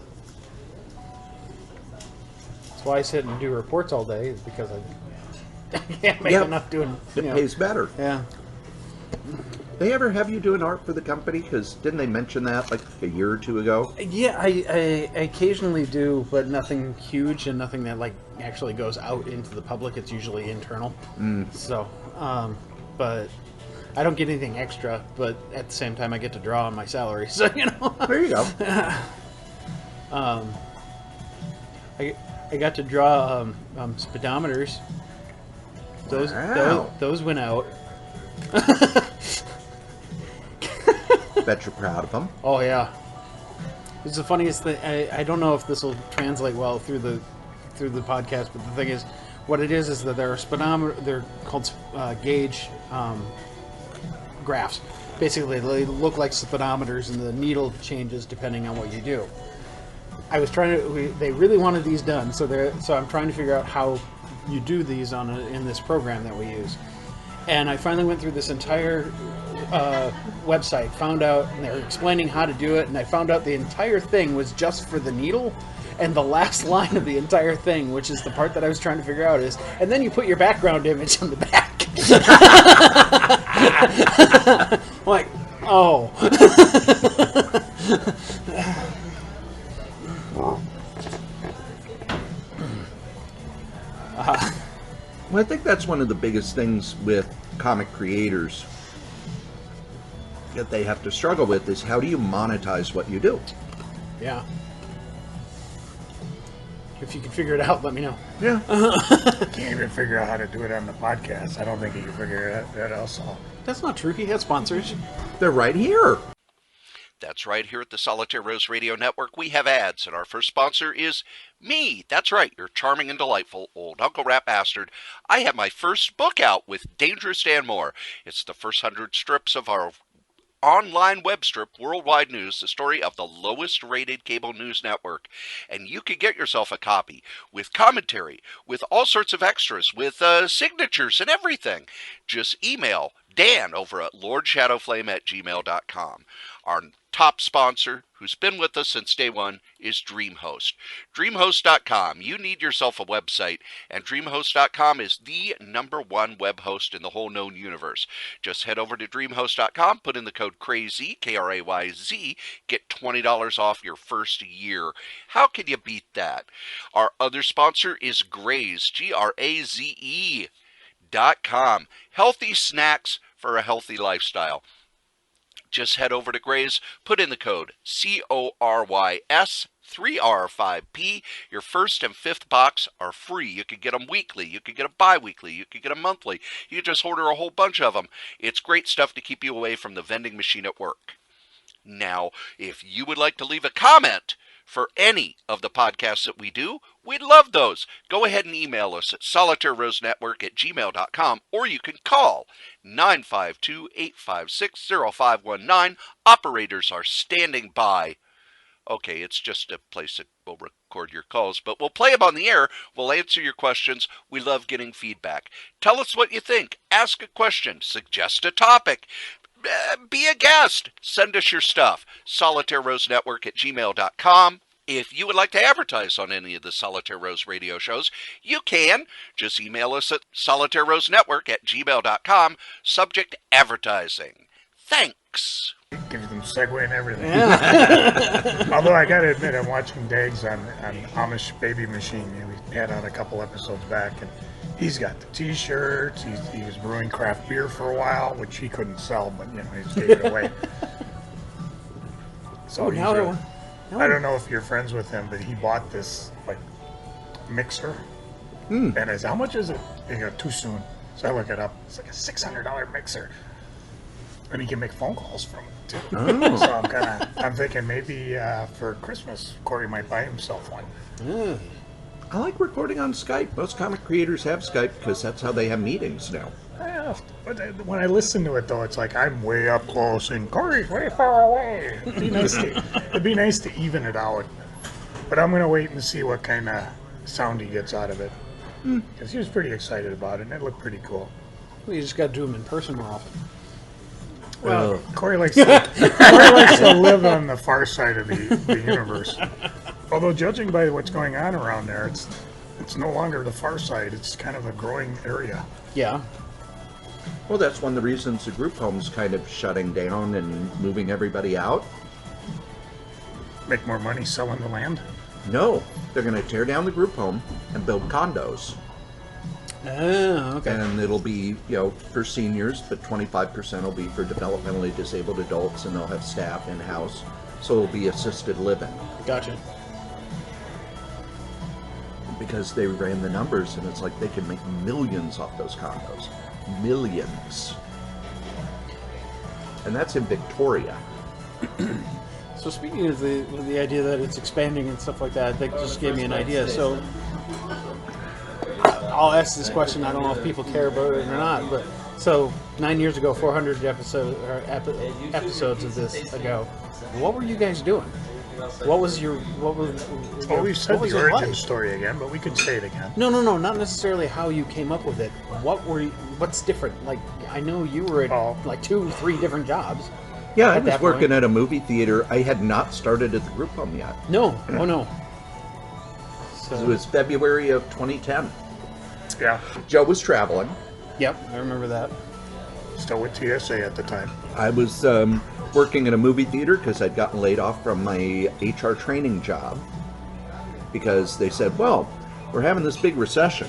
[SPEAKER 4] That's why I sit and do reports all day, is because I can't make
[SPEAKER 3] Yep.
[SPEAKER 4] enough doing.
[SPEAKER 3] It pays better.
[SPEAKER 4] Yeah.
[SPEAKER 3] They ever have you doing art for the company? Because didn't they mention that like a year or two ago?
[SPEAKER 4] Yeah, I occasionally do, but nothing huge and nothing that like actually goes out into the public. It's usually internal. So, but I don't get anything extra. But at the same time, I get to draw on my salary. So
[SPEAKER 3] There you go.
[SPEAKER 4] I got to draw speedometers.
[SPEAKER 3] Wow.
[SPEAKER 4] Those went out.
[SPEAKER 3] Bet you're proud of them.
[SPEAKER 4] Oh yeah, it's the funniest thing. I don't know if this will translate well through the podcast, but the thing is, what it is that there are speedometer. They're called gauge graphs. Basically, they look like speedometers, and the needle changes depending on what you do. I was trying to. They really wanted these done, so I'm trying to figure out how you do these in this program that we use. And I finally went through this entire website, found out, and they were explaining how to do it, and I found out the entire thing was just for the needle, and the last line of the entire thing, which is the part that I was trying to figure out, is, and then you put your background image on the back. I'm like, oh.
[SPEAKER 3] Well, I think that's one of the biggest things with comic creators that they have to struggle with is how do you monetize what you do?
[SPEAKER 4] Yeah. If you can figure it out, let me know.
[SPEAKER 3] Yeah.
[SPEAKER 2] Can't even figure out how to do it on the podcast. I don't think he can figure that else out.
[SPEAKER 4] That's not true. He has sponsors.
[SPEAKER 3] They're right here.
[SPEAKER 1] That's right, here at the Solitaire Rose Radio Network, we have ads, and our first sponsor is me. That's right, your charming and delightful old Uncle Rat Bastard. I have my first book out with Dangerous Dan Mohr. It's the first 100 strips of our online web strip, Worldwide News, the story of the lowest rated cable news network. And you can get yourself a copy with commentary, with all sorts of extras, with signatures and everything. Just email Dan over at lordshadowflame@gmail.com. Our top sponsor, who's been with us since day one, is DreamHost. DreamHost.com. You need yourself a website, and DreamHost.com is the #1 web host in the whole known universe. Just head over to DreamHost.com, put in the code KRAYZ, KRAYZ, get $20 off your first year. How can you beat that? Our other sponsor is Graze, GRAZE.com. Healthy snacks for a healthy lifestyle. Just head over to Gray's, put in the code CORYS3R5P. Your first and fifth box are free. You can get them weekly. You can get them bi-weekly. You can get them monthly. You can just order a whole bunch of them. It's great stuff to keep you away from the vending machine at work. Now, if you would like to leave a comment for any of the podcasts that we do, we'd love those. Go ahead and email us at solitairerosenetwork@gmail.com, or you can call 952-856-0519. Operators are standing by. Okay, it's just a place that will record your calls, but we'll play them on the air. We'll answer your questions. We love getting feedback. Tell us what you think. Ask a question. Suggest a topic. Be a guest. Send us your stuff. SolitaireRoseNetwork@gmail.com. If you would like to advertise on any of the Solitaire Rose radio shows, you can. Just email us at solitairerosenetwork@gmail.com, subject advertising. Thanks.
[SPEAKER 2] Gives them segue and everything.
[SPEAKER 4] Yeah.
[SPEAKER 2] Although I gotta admit, I'm watching Dags on Amish Baby Machine. We had on a couple episodes back, and he's got the T-shirts. He was brewing craft beer for a while, which he couldn't sell, but he just gave it away. So I don't know if you're friends with him, but he bought this like mixer, and I said, "How much is it?" He goes, "Too soon." So I look it up. It's like a $600 mixer, and he can make phone calls from it too.
[SPEAKER 3] Oh.
[SPEAKER 2] So I'm thinking maybe for Christmas, Cory might buy himself one.
[SPEAKER 3] I like recording on Skype. Most comic creators have Skype because that's how they have meetings now.
[SPEAKER 2] Yeah, but when I listen to it, though, it's like I'm way up close and Cory's way far away. It'd be nice to even it out. But I'm going to wait and see what kind of sound he gets out of it. Because he was pretty excited about it, and it looked pretty cool.
[SPEAKER 4] We just got to do them in person more often.
[SPEAKER 2] Well, Cory likes to live on the far side of the universe. Although, judging by what's going on around there, it's no longer the far side. It's kind of a growing area.
[SPEAKER 4] Yeah.
[SPEAKER 3] Well, that's one of the reasons the group home's kind of shutting down and moving everybody out.
[SPEAKER 2] Make more money selling the land?
[SPEAKER 3] No, they're going to tear down the group home and build condos.
[SPEAKER 4] Oh, okay.
[SPEAKER 3] And it'll be, for seniors, but 25% will be for developmentally disabled adults, and they'll have staff in-house. So it'll be assisted living.
[SPEAKER 4] Gotcha.
[SPEAKER 3] Because they ran the numbers, and it's like they can make millions off those condos. Millions. And that's in Victoria.
[SPEAKER 4] So speaking of the idea that it's expanding and stuff like that, that just gave me an idea. So I'll ask this question. I don't know if people care about it or not, but so 9 years ago, 400 episodes of this ago, what were you guys doing? Well, we've
[SPEAKER 2] said the origin story again, but we could say it again.
[SPEAKER 4] No, not necessarily how you came up with it. What's different? Like, I know you were at like 2-3 different jobs.
[SPEAKER 3] Yeah, I was working at a movie theater. I had not started at the group home yet.
[SPEAKER 4] No, oh no.
[SPEAKER 3] So it was February of 2010.
[SPEAKER 2] Yeah.
[SPEAKER 3] Joe was traveling.
[SPEAKER 4] Yep, I remember that.
[SPEAKER 2] Still with TSA at the time.
[SPEAKER 3] I was working at a movie theater because I'd gotten laid off from my HR training job because they said, well, we're having this big recession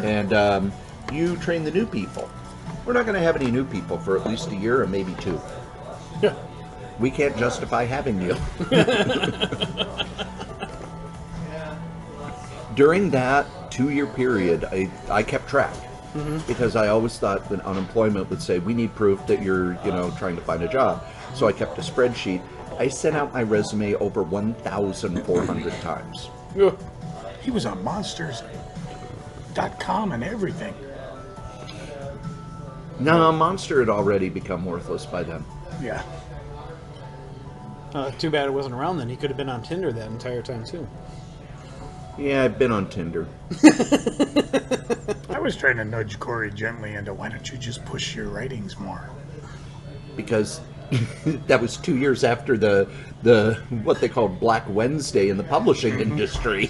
[SPEAKER 3] and you train the new people. We're not going to have any new people for at least a year and maybe 2.
[SPEAKER 4] Yeah.
[SPEAKER 3] We can't justify having you. During that 2-year period, I kept track. Because I always thought that unemployment would say, we need proof that you're, trying to find a job. So I kept a spreadsheet. I sent out my resume over 1,400 times.
[SPEAKER 2] He was on monsters.com and everything.
[SPEAKER 3] No, Monster had already become worthless by then.
[SPEAKER 2] Yeah.
[SPEAKER 4] Too bad it wasn't around then. He could have been on Tinder that entire time, too.
[SPEAKER 3] Yeah, I've been on Tinder.
[SPEAKER 2] I was trying to nudge Cory gently into, why don't you just push your writings more?
[SPEAKER 3] Because that was 2 years after the what they called Black Wednesday in the publishing industry,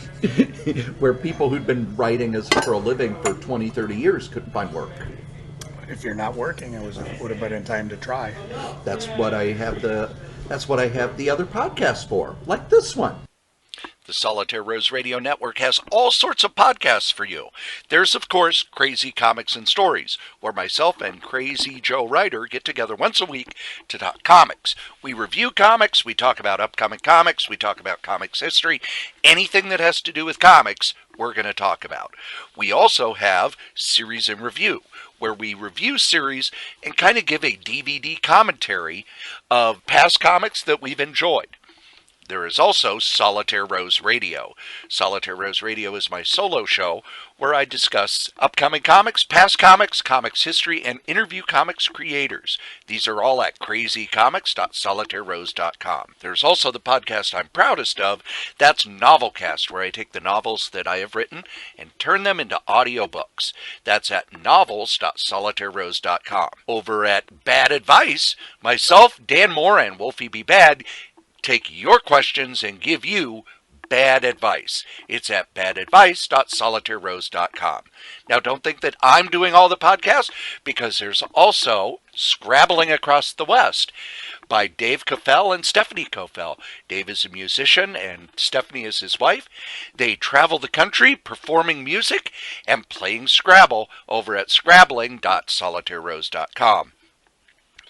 [SPEAKER 3] where people who'd been writing for a living for 20, 30 years couldn't find work.
[SPEAKER 2] If you're not working, it would have been in time to try.
[SPEAKER 3] That's what I have the other podcasts for, like this one.
[SPEAKER 1] The Solitaire Rose Radio Network has all sorts of podcasts for you. There's, of course, Crazy Comics and Stories, where myself and Crazy Joe Ryder get together once a week to talk comics. We review comics, we talk about upcoming comics, we talk about comics history. Anything that has to do with comics, we're going to talk about. We also have Series in Review, where we review series and kind of give a DVD commentary of past comics that we've enjoyed. There is also Solitaire Rose Radio. Solitaire Rose Radio is my solo show where I discuss upcoming comics, past comics, comics history, and interview comics creators. These are all at crazycomics.solitairerose.com. There's also the podcast I'm proudest of. That's Novelcast, where I take the novels that I have written and turn them into audiobooks. That's at novels.solitairerose.com. Over at Bad Advice, myself, Dan Mohr, and Wolfie B. Bad take your questions and give you bad advice. It's at badadvice.solitairerose.com. Now, don't think that I'm doing all the podcasts, because there's also Scrabbling Across the West by Dave Coffell and Stephanie Coffell. Dave is a musician and Stephanie is his wife. They travel the country performing music and playing Scrabble over at scrabbling.solitairerose.com.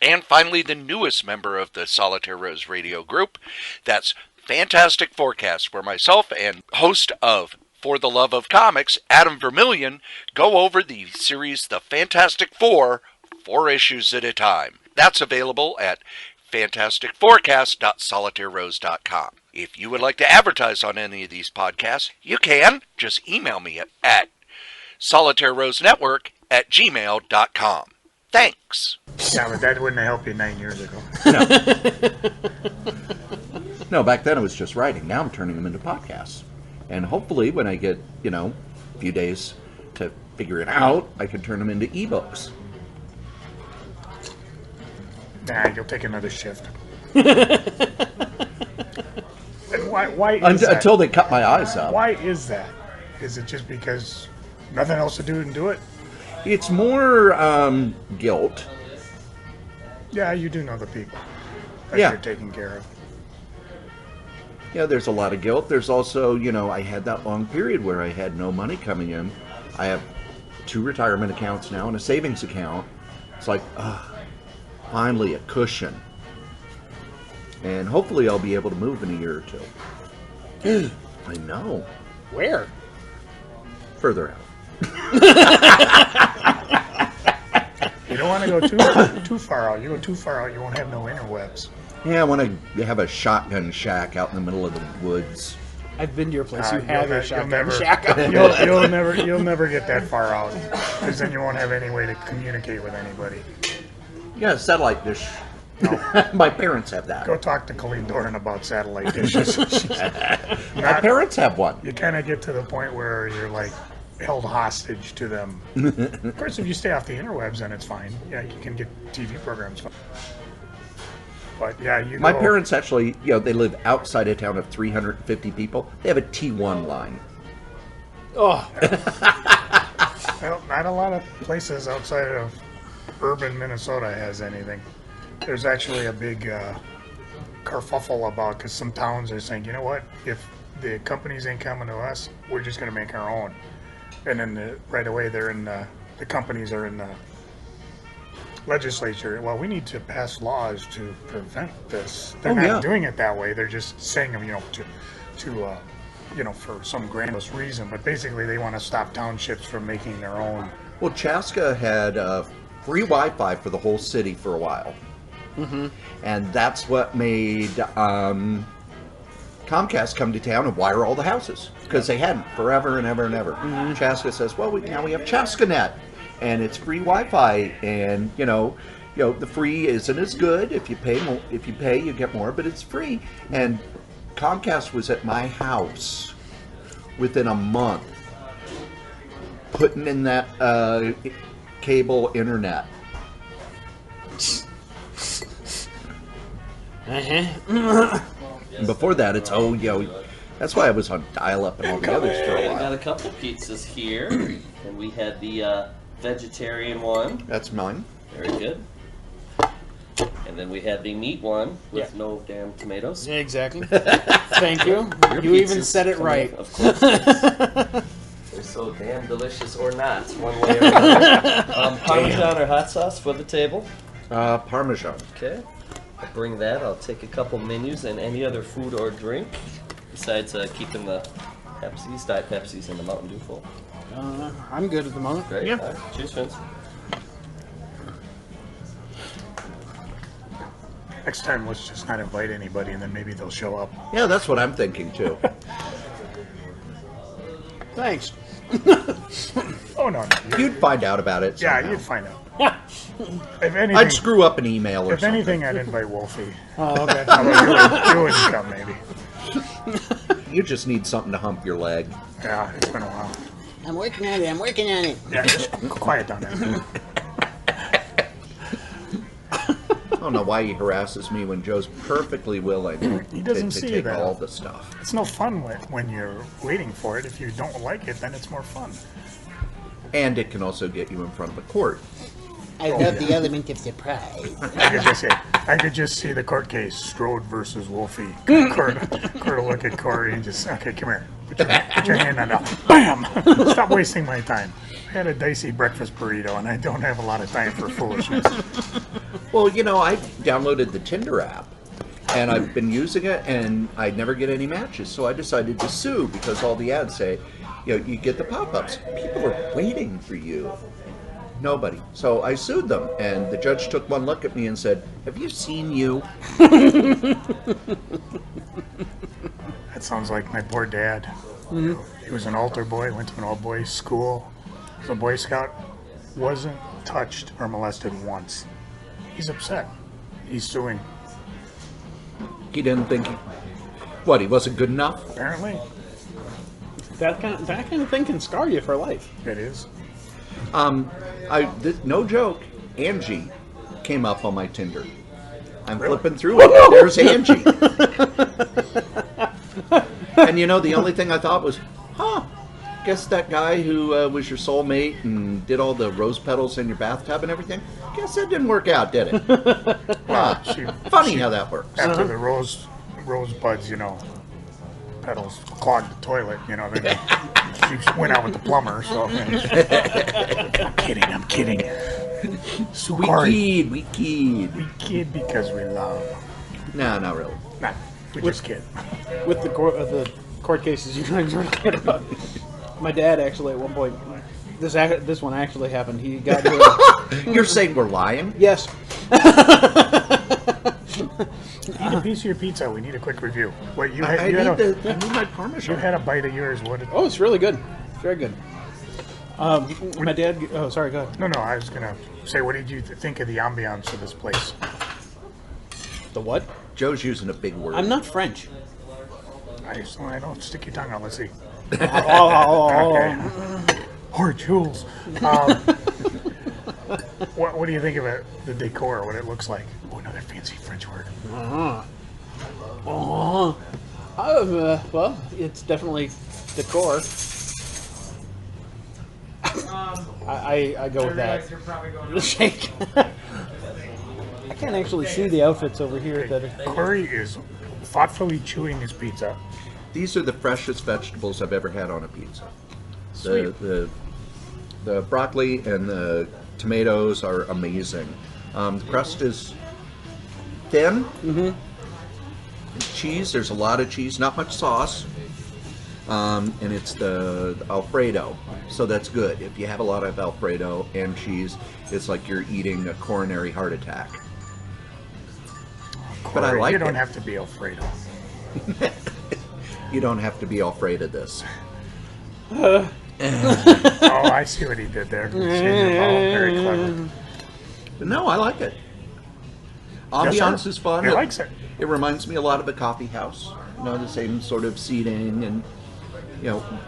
[SPEAKER 1] And finally, the newest member of the Solitaire Rose radio group, that's Fantastic Forecast, where myself and host of For the Love of Comics, Adam Vermillion, go over the series The Fantastic Four, 4 issues at a time. That's available at fantasticforecast.solitairerose.com. If you would like to advertise on any of these podcasts, you can. Just email me at solitairerosenetwork@gmail.com. Thanks.
[SPEAKER 2] Yeah, but that wouldn't have helped you 9 years ago.
[SPEAKER 3] No, back then it was just writing. Now I'm turning them into podcasts. And hopefully when I get, a few days to figure it out, I can turn them into ebooks.
[SPEAKER 2] Nah, you'll take another shift. And why is that?
[SPEAKER 3] Until they cut my eyes out.
[SPEAKER 2] Why is that? Is it just because nothing else to do and do it?
[SPEAKER 3] It's more guilt.
[SPEAKER 2] Yeah, you do know the people that
[SPEAKER 3] Yeah.
[SPEAKER 2] you're taking care of.
[SPEAKER 3] Yeah, there's a lot of guilt. There's also, I had that long period where I had no money coming in. I have 2 retirement accounts now and a savings account. It's like, finally a cushion. And hopefully I'll be able to move in a year or 2. I know.
[SPEAKER 4] Where?
[SPEAKER 3] Further out.
[SPEAKER 2] You don't want to go too far out. You go too far out, you won't have no interwebs.
[SPEAKER 3] Yeah, I want to have a shotgun shack out in the middle of the woods.
[SPEAKER 4] I've been to your place. You
[SPEAKER 2] You'll
[SPEAKER 4] have a
[SPEAKER 2] never-
[SPEAKER 4] shotgun
[SPEAKER 2] you'll
[SPEAKER 4] shack.
[SPEAKER 2] You'll never get that far out, because then you won't have any way to communicate with anybody.
[SPEAKER 3] Yeah, satellite dish.
[SPEAKER 2] No.
[SPEAKER 3] My parents have that.
[SPEAKER 2] Go talk to Colleen Doran about satellite dishes.
[SPEAKER 3] My parents have one.
[SPEAKER 2] You kind of get to the point where you're like held hostage to them. Of course, if you stay off the interwebs, then it's fine. Yeah, you can get TV programs fine. But yeah,
[SPEAKER 3] My parents actually, they live outside a town of 350 people. They have a T1 line.
[SPEAKER 4] Oh,
[SPEAKER 2] Well, not a lot of places outside of urban Minnesota has anything. There's actually a big kerfuffle about, because some towns are saying, you know what, if the companies ain't coming to us, we're just going to make our own. And then right away the companies are in the legislature. Well, we need to pass laws to prevent this. They're not doing it that way. They're just saying them, for some grandiose reason. But basically, they want to stop townships from making their own.
[SPEAKER 3] Well, Chaska had free Wi-Fi for the whole city for a while.
[SPEAKER 4] mm-hmm.
[SPEAKER 3] And that's what made Comcast come to town and wire all the houses, because they hadn't forever and ever and ever.
[SPEAKER 4] Mm-hmm.
[SPEAKER 3] Chaska says, well, now we have ChaskaNet, and it's free Wi-Fi, and the free isn't as good. If you pay more, you get more, but it's free. And Comcast was at my house within a month, putting in that cable internet. And before that, it's that's why I was on dial-up and all the others for a
[SPEAKER 5] I got
[SPEAKER 3] while.
[SPEAKER 5] a couple pizzas here, and we had the vegetarian one.
[SPEAKER 3] That's mine.
[SPEAKER 5] Very good. And then we had the meat one with no damn tomatoes.
[SPEAKER 4] Yeah, exactly. Thank you.
[SPEAKER 5] Your
[SPEAKER 4] You even
[SPEAKER 5] pizza's
[SPEAKER 4] said it
[SPEAKER 5] coming,
[SPEAKER 4] right.
[SPEAKER 5] Of course. They're so damn delicious, or not, one way or another. Parmesan or hot sauce for the table.
[SPEAKER 3] Parmesan.
[SPEAKER 5] Okay. I'll bring that. I'll take a couple menus and any other food or drink, besides keeping the Pepsis, Diet Pepsis, and the Mountain Dew full.
[SPEAKER 4] I'm good at the moment.
[SPEAKER 5] Great.
[SPEAKER 3] Yeah.
[SPEAKER 5] All right. Cheers, friends.
[SPEAKER 2] Next time, let's just not invite anybody, and then maybe they'll show up.
[SPEAKER 3] Yeah, that's what I'm thinking too.
[SPEAKER 4] Thanks.
[SPEAKER 2] Oh no,
[SPEAKER 3] You'd find out about it.
[SPEAKER 2] yeah,
[SPEAKER 3] somehow.
[SPEAKER 2] you'd find out. If anything,
[SPEAKER 3] I'd screw up an email or
[SPEAKER 2] if
[SPEAKER 3] something.
[SPEAKER 2] anything, I'd invite Wolfie.
[SPEAKER 4] Oh, okay.
[SPEAKER 2] Although you wouldn't come, maybe.
[SPEAKER 3] You just need something to hump your leg.
[SPEAKER 2] Yeah, it's been a while.
[SPEAKER 6] I'm working on it.
[SPEAKER 2] Yeah, just quiet down there.
[SPEAKER 3] Oh don't know why he harasses me when Joe's perfectly willing
[SPEAKER 2] He doesn't
[SPEAKER 3] to
[SPEAKER 2] see
[SPEAKER 3] take
[SPEAKER 2] that.
[SPEAKER 3] all the stuff.
[SPEAKER 2] It's no fun when you're waiting for it. If you don't like it, then it's more fun.
[SPEAKER 3] And it can also get you in front of a court.
[SPEAKER 6] I love the element of surprise.
[SPEAKER 2] I could just see the court case, Strode versus Wolfie. Kurt will look at Cory and just, okay, come here. Put your hand on that. Bam! Stop wasting my time. I had a dicey breakfast burrito, and I don't have a lot of time for foolishness.
[SPEAKER 3] Well, I downloaded the Tinder app, and I've been using it, and I never get any matches. So I decided to sue because all the ads say, you get the pop-ups. People are waiting for you. Nobody. So I sued them, and the judge took one look at me and said, "Have you seen you?"
[SPEAKER 2] That sounds like my poor dad.
[SPEAKER 6] Mm-hmm.
[SPEAKER 2] He was an altar boy, went to an all-boys school. Was a Boy Scout, wasn't touched or molested once. He's upset. He's suing.
[SPEAKER 3] He didn't think he wasn't good enough?
[SPEAKER 2] Apparently,
[SPEAKER 4] That kind of thing can scar you for life.
[SPEAKER 2] it is.
[SPEAKER 3] No joke, Angie came up on my Tinder. I'm
[SPEAKER 2] Really?
[SPEAKER 3] flipping through it. There's Angie. And the only thing I thought was, guess that guy who was your soulmate and did all the rose petals in your bathtub and everything, guess that didn't work out, did it? Funny how that works.
[SPEAKER 2] After the rosebuds, petals clogged the toilet, then she went out with the plumber, so. I'm kidding. So Cory,
[SPEAKER 3] We kid.
[SPEAKER 2] we kid because we love.
[SPEAKER 3] No, not really.
[SPEAKER 2] Nah, we just kid.
[SPEAKER 4] With the court cases you guys were talking about, my dad actually at one point, this one actually happened. He got here.
[SPEAKER 3] You're saying we're lying?
[SPEAKER 4] Yes.
[SPEAKER 2] Eat a piece of your pizza. We need a quick review. Wait,
[SPEAKER 3] I need my Parmesan.
[SPEAKER 2] you had a bite of yours. What did?
[SPEAKER 4] Oh, it's really good. It's very good. My dad. Oh, sorry. Go ahead.
[SPEAKER 2] No. I was gonna say, what did you think of the ambiance of this place?
[SPEAKER 4] The what?
[SPEAKER 3] Joe's using a big word.
[SPEAKER 4] I'm not French.
[SPEAKER 2] I don't stick your tongue out. Let's see.
[SPEAKER 4] Oh.
[SPEAKER 2] Okay. Or Jules. What do you think of it? The decor, what it looks like? Oh, another fancy French word.
[SPEAKER 4] Well, it's definitely decor. I go with that. The shake. I can't actually see the outfits over here.
[SPEAKER 2] Cory is thoughtfully chewing his pizza.
[SPEAKER 3] These are the freshest vegetables I've ever had on a pizza.
[SPEAKER 4] Sweet.
[SPEAKER 3] The broccoli and the tomatoes are amazing. The crust is thin. Mm-hmm. Cheese, there's a lot of cheese, not much sauce. And it's the Alfredo, so that's good. If you have a lot of Alfredo and cheese, it's like you're eating a coronary heart attack. But I like
[SPEAKER 2] You don't
[SPEAKER 3] it.
[SPEAKER 2] have to be Alfredo.
[SPEAKER 3] You don't have to be afraid of this.
[SPEAKER 2] Oh, I see what he did there. Very clever.
[SPEAKER 3] But no, I like it.
[SPEAKER 2] Yes,
[SPEAKER 3] Ambiance
[SPEAKER 2] sir.
[SPEAKER 3] is fun.
[SPEAKER 2] He likes it.
[SPEAKER 3] It reminds me a lot of a coffee house. The same sort of seating and,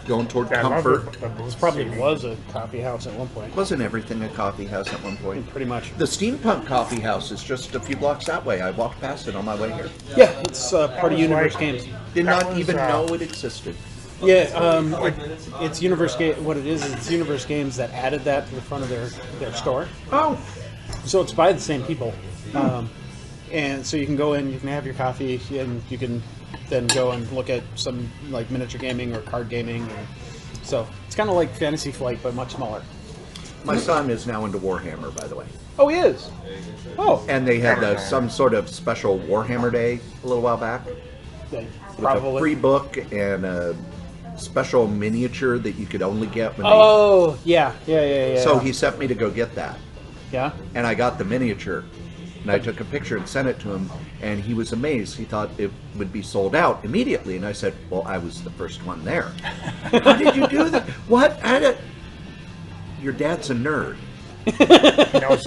[SPEAKER 3] going toward
[SPEAKER 2] I love
[SPEAKER 3] comfort.
[SPEAKER 2] the
[SPEAKER 4] This probably was a coffee house at one point.
[SPEAKER 3] Wasn't everything a coffee house at one point?
[SPEAKER 4] Pretty much.
[SPEAKER 3] The Steampunk Coffee House is just a few blocks that way. I walked past it on my way here.
[SPEAKER 4] Yeah, it's part of
[SPEAKER 2] was
[SPEAKER 4] Universe
[SPEAKER 2] like-
[SPEAKER 4] Games.
[SPEAKER 3] Did
[SPEAKER 2] That
[SPEAKER 3] not
[SPEAKER 2] was,
[SPEAKER 3] even know it existed.
[SPEAKER 4] Yeah, it's Universe Game. What it is it's Universe Games that added that to the front of their store.
[SPEAKER 3] Oh,
[SPEAKER 4] So it's by the same people, and so you can go in, you can have your coffee, and you can then go and look at some like miniature gaming or card gaming. And so it's kind of like Fantasy Flight, but much smaller.
[SPEAKER 3] my son is now into Warhammer, by the way.
[SPEAKER 4] Oh, he is. Oh,
[SPEAKER 3] And they had some sort of special Warhammer Day a little while back.
[SPEAKER 4] they
[SPEAKER 3] With a
[SPEAKER 4] probably.
[SPEAKER 3] free book and a special miniature that you could only get when
[SPEAKER 4] Oh, yeah.
[SPEAKER 3] So he sent me to go get that.
[SPEAKER 4] Yeah.
[SPEAKER 3] And I got the miniature. And I took a picture and sent it to him. And he was amazed. He thought it would be sold out immediately. And I said, well, I was the first one there. How did you do that? What? Your dad's a nerd.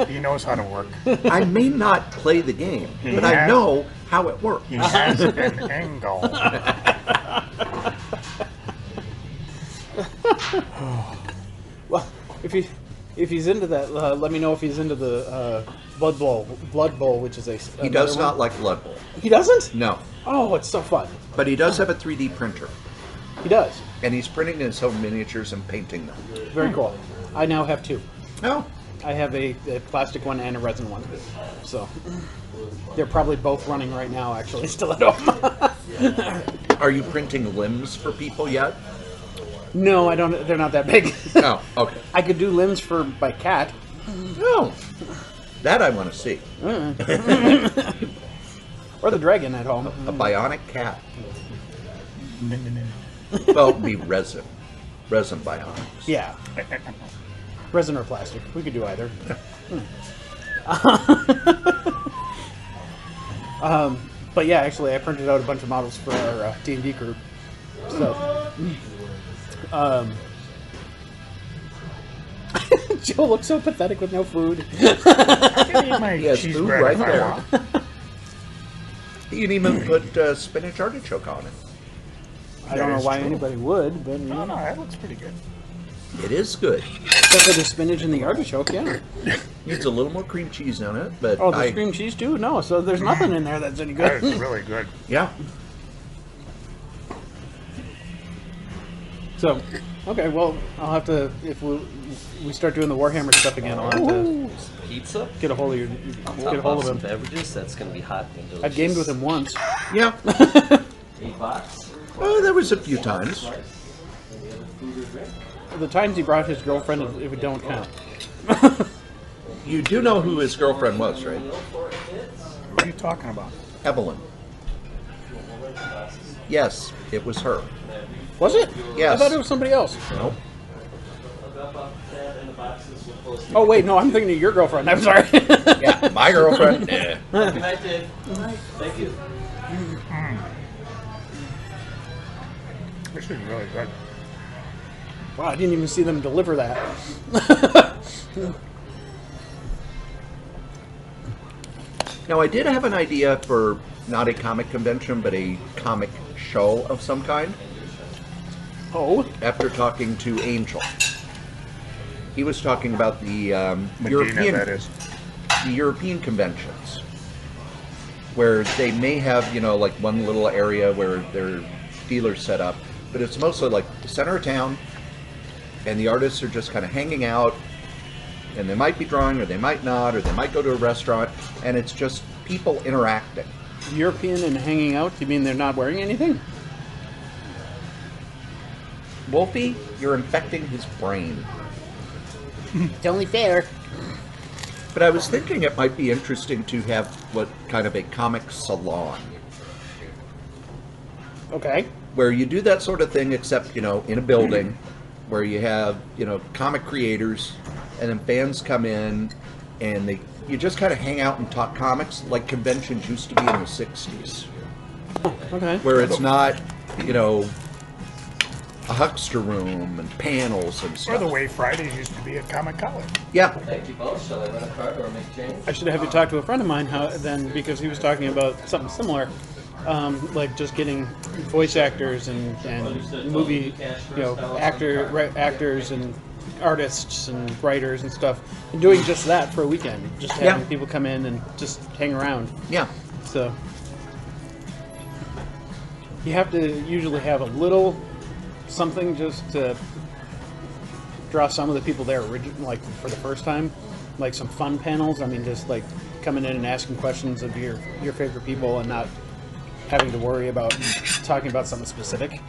[SPEAKER 2] He knows how to work.
[SPEAKER 3] I may not play the game, but I know how it works.
[SPEAKER 2] He has an angle.
[SPEAKER 4] Well, if you If he's into that, let me know if he's into the Blood Bowl, which is a.
[SPEAKER 3] He does not like Blood Bowl.
[SPEAKER 4] He doesn't?
[SPEAKER 3] No.
[SPEAKER 4] Oh, it's so fun.
[SPEAKER 3] But he does have a 3D printer.
[SPEAKER 4] He does.
[SPEAKER 3] And he's printing his own miniatures and painting them.
[SPEAKER 4] Very cool. I now have 2.
[SPEAKER 3] Oh.
[SPEAKER 4] I have a plastic one and a resin one. So they're probably both running right now, actually, still at home.
[SPEAKER 3] Are you printing limbs for people yet?
[SPEAKER 4] No, I don't. They're not that big.
[SPEAKER 3] Oh, okay.
[SPEAKER 4] I could do limbs for my cat.
[SPEAKER 3] Oh. That I want to see.
[SPEAKER 4] Or the dragon at home.
[SPEAKER 3] A bionic cat. Well, it'd be resin. Resin bionics.
[SPEAKER 4] Yeah. Resin or plastic. We could do either. But yeah, actually, I printed out a bunch of models for our D&D group. So, Joe looks so pathetic with no food.
[SPEAKER 2] I can eat my
[SPEAKER 3] He has
[SPEAKER 2] cheese
[SPEAKER 3] food
[SPEAKER 2] bread
[SPEAKER 3] right
[SPEAKER 2] if I
[SPEAKER 3] there.
[SPEAKER 2] want.
[SPEAKER 3] You can even put spinach artichoke on it.
[SPEAKER 4] I don't know
[SPEAKER 2] That is
[SPEAKER 4] why
[SPEAKER 2] true.
[SPEAKER 4] anybody would, but
[SPEAKER 2] No, no, that looks pretty good.
[SPEAKER 3] It is good.
[SPEAKER 4] except for the spinach and the artichoke, yeah.
[SPEAKER 3] Needs a little more cream cheese on it, but
[SPEAKER 4] Oh, the cream cheese too? No, so there's nothing in there that's any
[SPEAKER 2] That
[SPEAKER 4] good.
[SPEAKER 2] is really good.
[SPEAKER 3] Yeah.
[SPEAKER 4] So, okay, well, I'll have to, if we start doing the Warhammer stuff again, I'll have to
[SPEAKER 5] Pizza.
[SPEAKER 4] get a hold of
[SPEAKER 5] Top
[SPEAKER 4] get a
[SPEAKER 5] off
[SPEAKER 4] hold
[SPEAKER 5] some
[SPEAKER 4] of him.
[SPEAKER 5] beverages. That's going to be hot and delicious.
[SPEAKER 4] I've gamed with him once.
[SPEAKER 3] Yeah.
[SPEAKER 5] $8.
[SPEAKER 3] Oh, there was a few times.
[SPEAKER 4] The times he brought his girlfriend, if we don't count.
[SPEAKER 3] You do know who his girlfriend was, right?
[SPEAKER 2] What are you talking about?
[SPEAKER 3] Evelyn. Yes, it was her.
[SPEAKER 4] Was it?
[SPEAKER 3] Yes.
[SPEAKER 4] I thought it was somebody else.
[SPEAKER 3] Nope.
[SPEAKER 4] Oh, wait, no, I'm thinking of your girlfriend. I'm sorry.
[SPEAKER 3] Yeah, my girlfriend.
[SPEAKER 5] Good night, Dave. Thank you.
[SPEAKER 2] This is really good.
[SPEAKER 4] Wow, I didn't even see them deliver that.
[SPEAKER 3] Now, I did have an idea for not a comic convention, but a comic show of some kind
[SPEAKER 4] Oh,
[SPEAKER 3] after talking to Angel. He was talking about the
[SPEAKER 2] Medina, that is.
[SPEAKER 3] the European conventions, where they may have, you know, like one little area where their dealers set up, but it's mostly like the center of town, and the artists are just kind of hanging out, and they might be drawing, or they might not, or they might go to a restaurant, and it's just people interacting.
[SPEAKER 4] European and hanging out? You mean they're not wearing anything?
[SPEAKER 3] Wolfie, you're infecting his brain.
[SPEAKER 6] It's only fair.
[SPEAKER 3] But I was thinking it might be interesting to have what kind of a comic salon,
[SPEAKER 4] Okay.
[SPEAKER 3] where you do that sort of thing, except, you know, in a building where you have, you know, comic creators, and then fans come in, and you just kind of hang out and talk comics like conventions used to be in the 60s,
[SPEAKER 4] Okay.
[SPEAKER 3] where it's not, you know, a huckster room and panels and
[SPEAKER 2] Or
[SPEAKER 3] stuff.
[SPEAKER 2] the way Fridays used to be at Comic College.
[SPEAKER 3] Yeah.
[SPEAKER 5] Thank you both. Shall I run a card or make change?
[SPEAKER 4] I should have you talk to a friend of mine then, because he was talking about something similar, like just getting voice actors and movie, you know, actors and artists and writers and stuff, and doing just that for a weekend, just having
[SPEAKER 3] Yeah.
[SPEAKER 4] people come in and just hang around.
[SPEAKER 3] Yeah.
[SPEAKER 4] So you have to usually have a little something just to draw some of the people there, like for the first time, like some fun panels. I mean, just like coming in and asking questions of your favorite people and not having to worry about talking about something specific.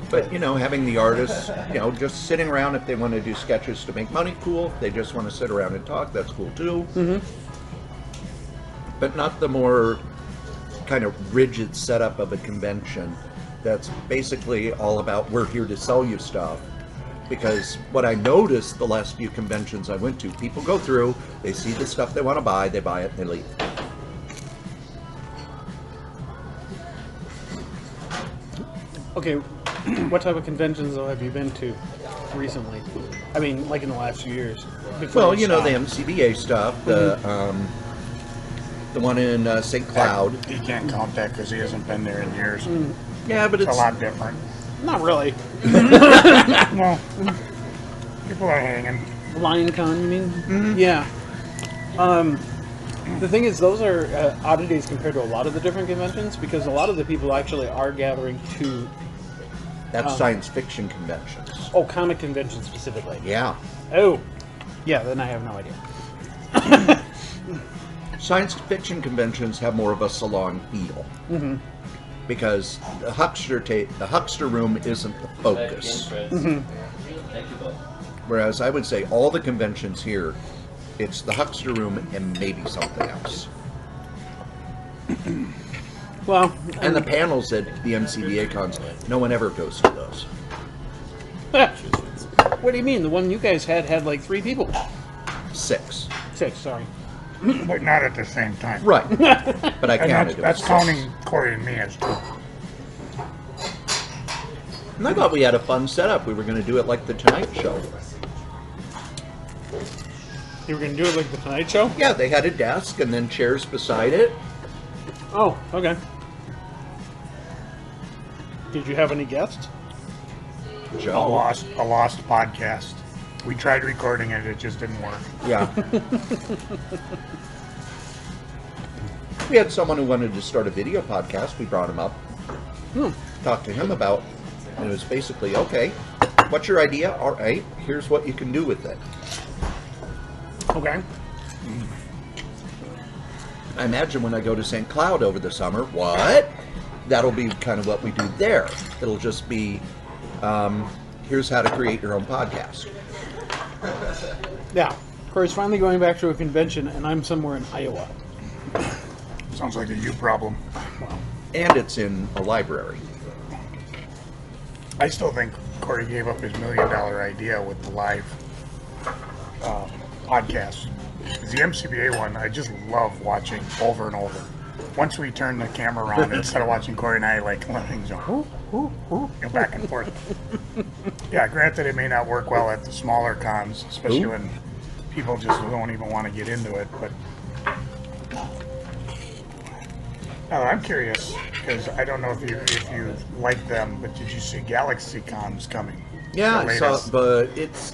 [SPEAKER 3] But, you know, having the artists, you know, just sitting around if they want to do sketches to make money, cool. If they just want to sit around and talk, that's cool too. Mm-hmm. But not the more kind of rigid setup of a convention that's basically all about, we're here to sell you stuff. Because what I noticed the last few conventions I went to, people go through, they see the stuff they want to buy, they buy it, and they leave.
[SPEAKER 4] Okay, what type of conventions though have you been to recently? I mean, like in the last few years. before
[SPEAKER 3] Well, you know, the
[SPEAKER 4] stopped.
[SPEAKER 3] MCBA stuff, the one in St. Cloud.
[SPEAKER 2] He can't count that because he hasn't been there in years.
[SPEAKER 3] Yeah, but
[SPEAKER 2] It's
[SPEAKER 3] it's
[SPEAKER 2] a lot different.
[SPEAKER 4] Not really.
[SPEAKER 2] Well, people are hanging.
[SPEAKER 4] LionCon, you mean?
[SPEAKER 3] Mm-hmm.
[SPEAKER 4] Yeah. The thing is, those are oddities compared to a lot of the different conventions, because a lot of the people actually are gathering to...
[SPEAKER 3] That's science fiction conventions.
[SPEAKER 4] Oh, comic conventions specifically.
[SPEAKER 3] Yeah.
[SPEAKER 4] Oh. Yeah, then I have no idea.
[SPEAKER 3] Science fiction conventions have more of a salon feel.
[SPEAKER 4] Mm-hmm.
[SPEAKER 3] Because the huckster room isn't the focus.
[SPEAKER 4] Mm-hmm.
[SPEAKER 5] Thank you both.
[SPEAKER 3] Whereas I would say all the conventions here, it's the huckster room and maybe something else.
[SPEAKER 4] Well,
[SPEAKER 3] And the panels at the MCBA cons, no one ever goes to those.
[SPEAKER 4] what do you mean? The one you guys had like 3 people.
[SPEAKER 3] 6.
[SPEAKER 4] 6, sorry.
[SPEAKER 2] But not at the same time.
[SPEAKER 3] Right. But I
[SPEAKER 2] And
[SPEAKER 3] counted
[SPEAKER 2] that's
[SPEAKER 3] it. was
[SPEAKER 2] counting Cory and me as 2.
[SPEAKER 3] And I thought we had a fun setup. We were going to do it like the Tonight Show.
[SPEAKER 4] You were going to do it like the Tonight Show?
[SPEAKER 3] Yeah, they had a desk and then chairs beside it.
[SPEAKER 4] Oh, okay. Did you have any guests?
[SPEAKER 2] A
[SPEAKER 3] Joe.
[SPEAKER 2] lost podcast. We tried recording it, it just didn't work.
[SPEAKER 3] Yeah. We had someone who wanted to start a video podcast. We brought him up. Talked to him about, and it was basically, okay, what's your idea? All right, here's what you can do with it.
[SPEAKER 4] Okay.
[SPEAKER 3] I imagine when I go to St. Cloud over the summer, what? That'll be kind of what we do there. It'll just be, here's how to create your own podcast.
[SPEAKER 4] Yeah. Cory's finally going back to a convention, and I'm somewhere in Iowa.
[SPEAKER 2] Sounds like a you problem.
[SPEAKER 3] And it's in a library.
[SPEAKER 2] I still think Cory gave up his $1 million idea with the live podcast. The MCBA one, I just love watching over and over. Once we turn the camera around, instead of watching Cory and I like let things go, and back and forth. Yeah, granted, it may not work well at the smaller cons, especially when people just don't even want to get into it. But I'm curious because I don't know if you like them, but did you see Galaxy Con's coming?
[SPEAKER 3] Yeah,
[SPEAKER 2] The
[SPEAKER 3] I saw,
[SPEAKER 2] latest.
[SPEAKER 3] but it's,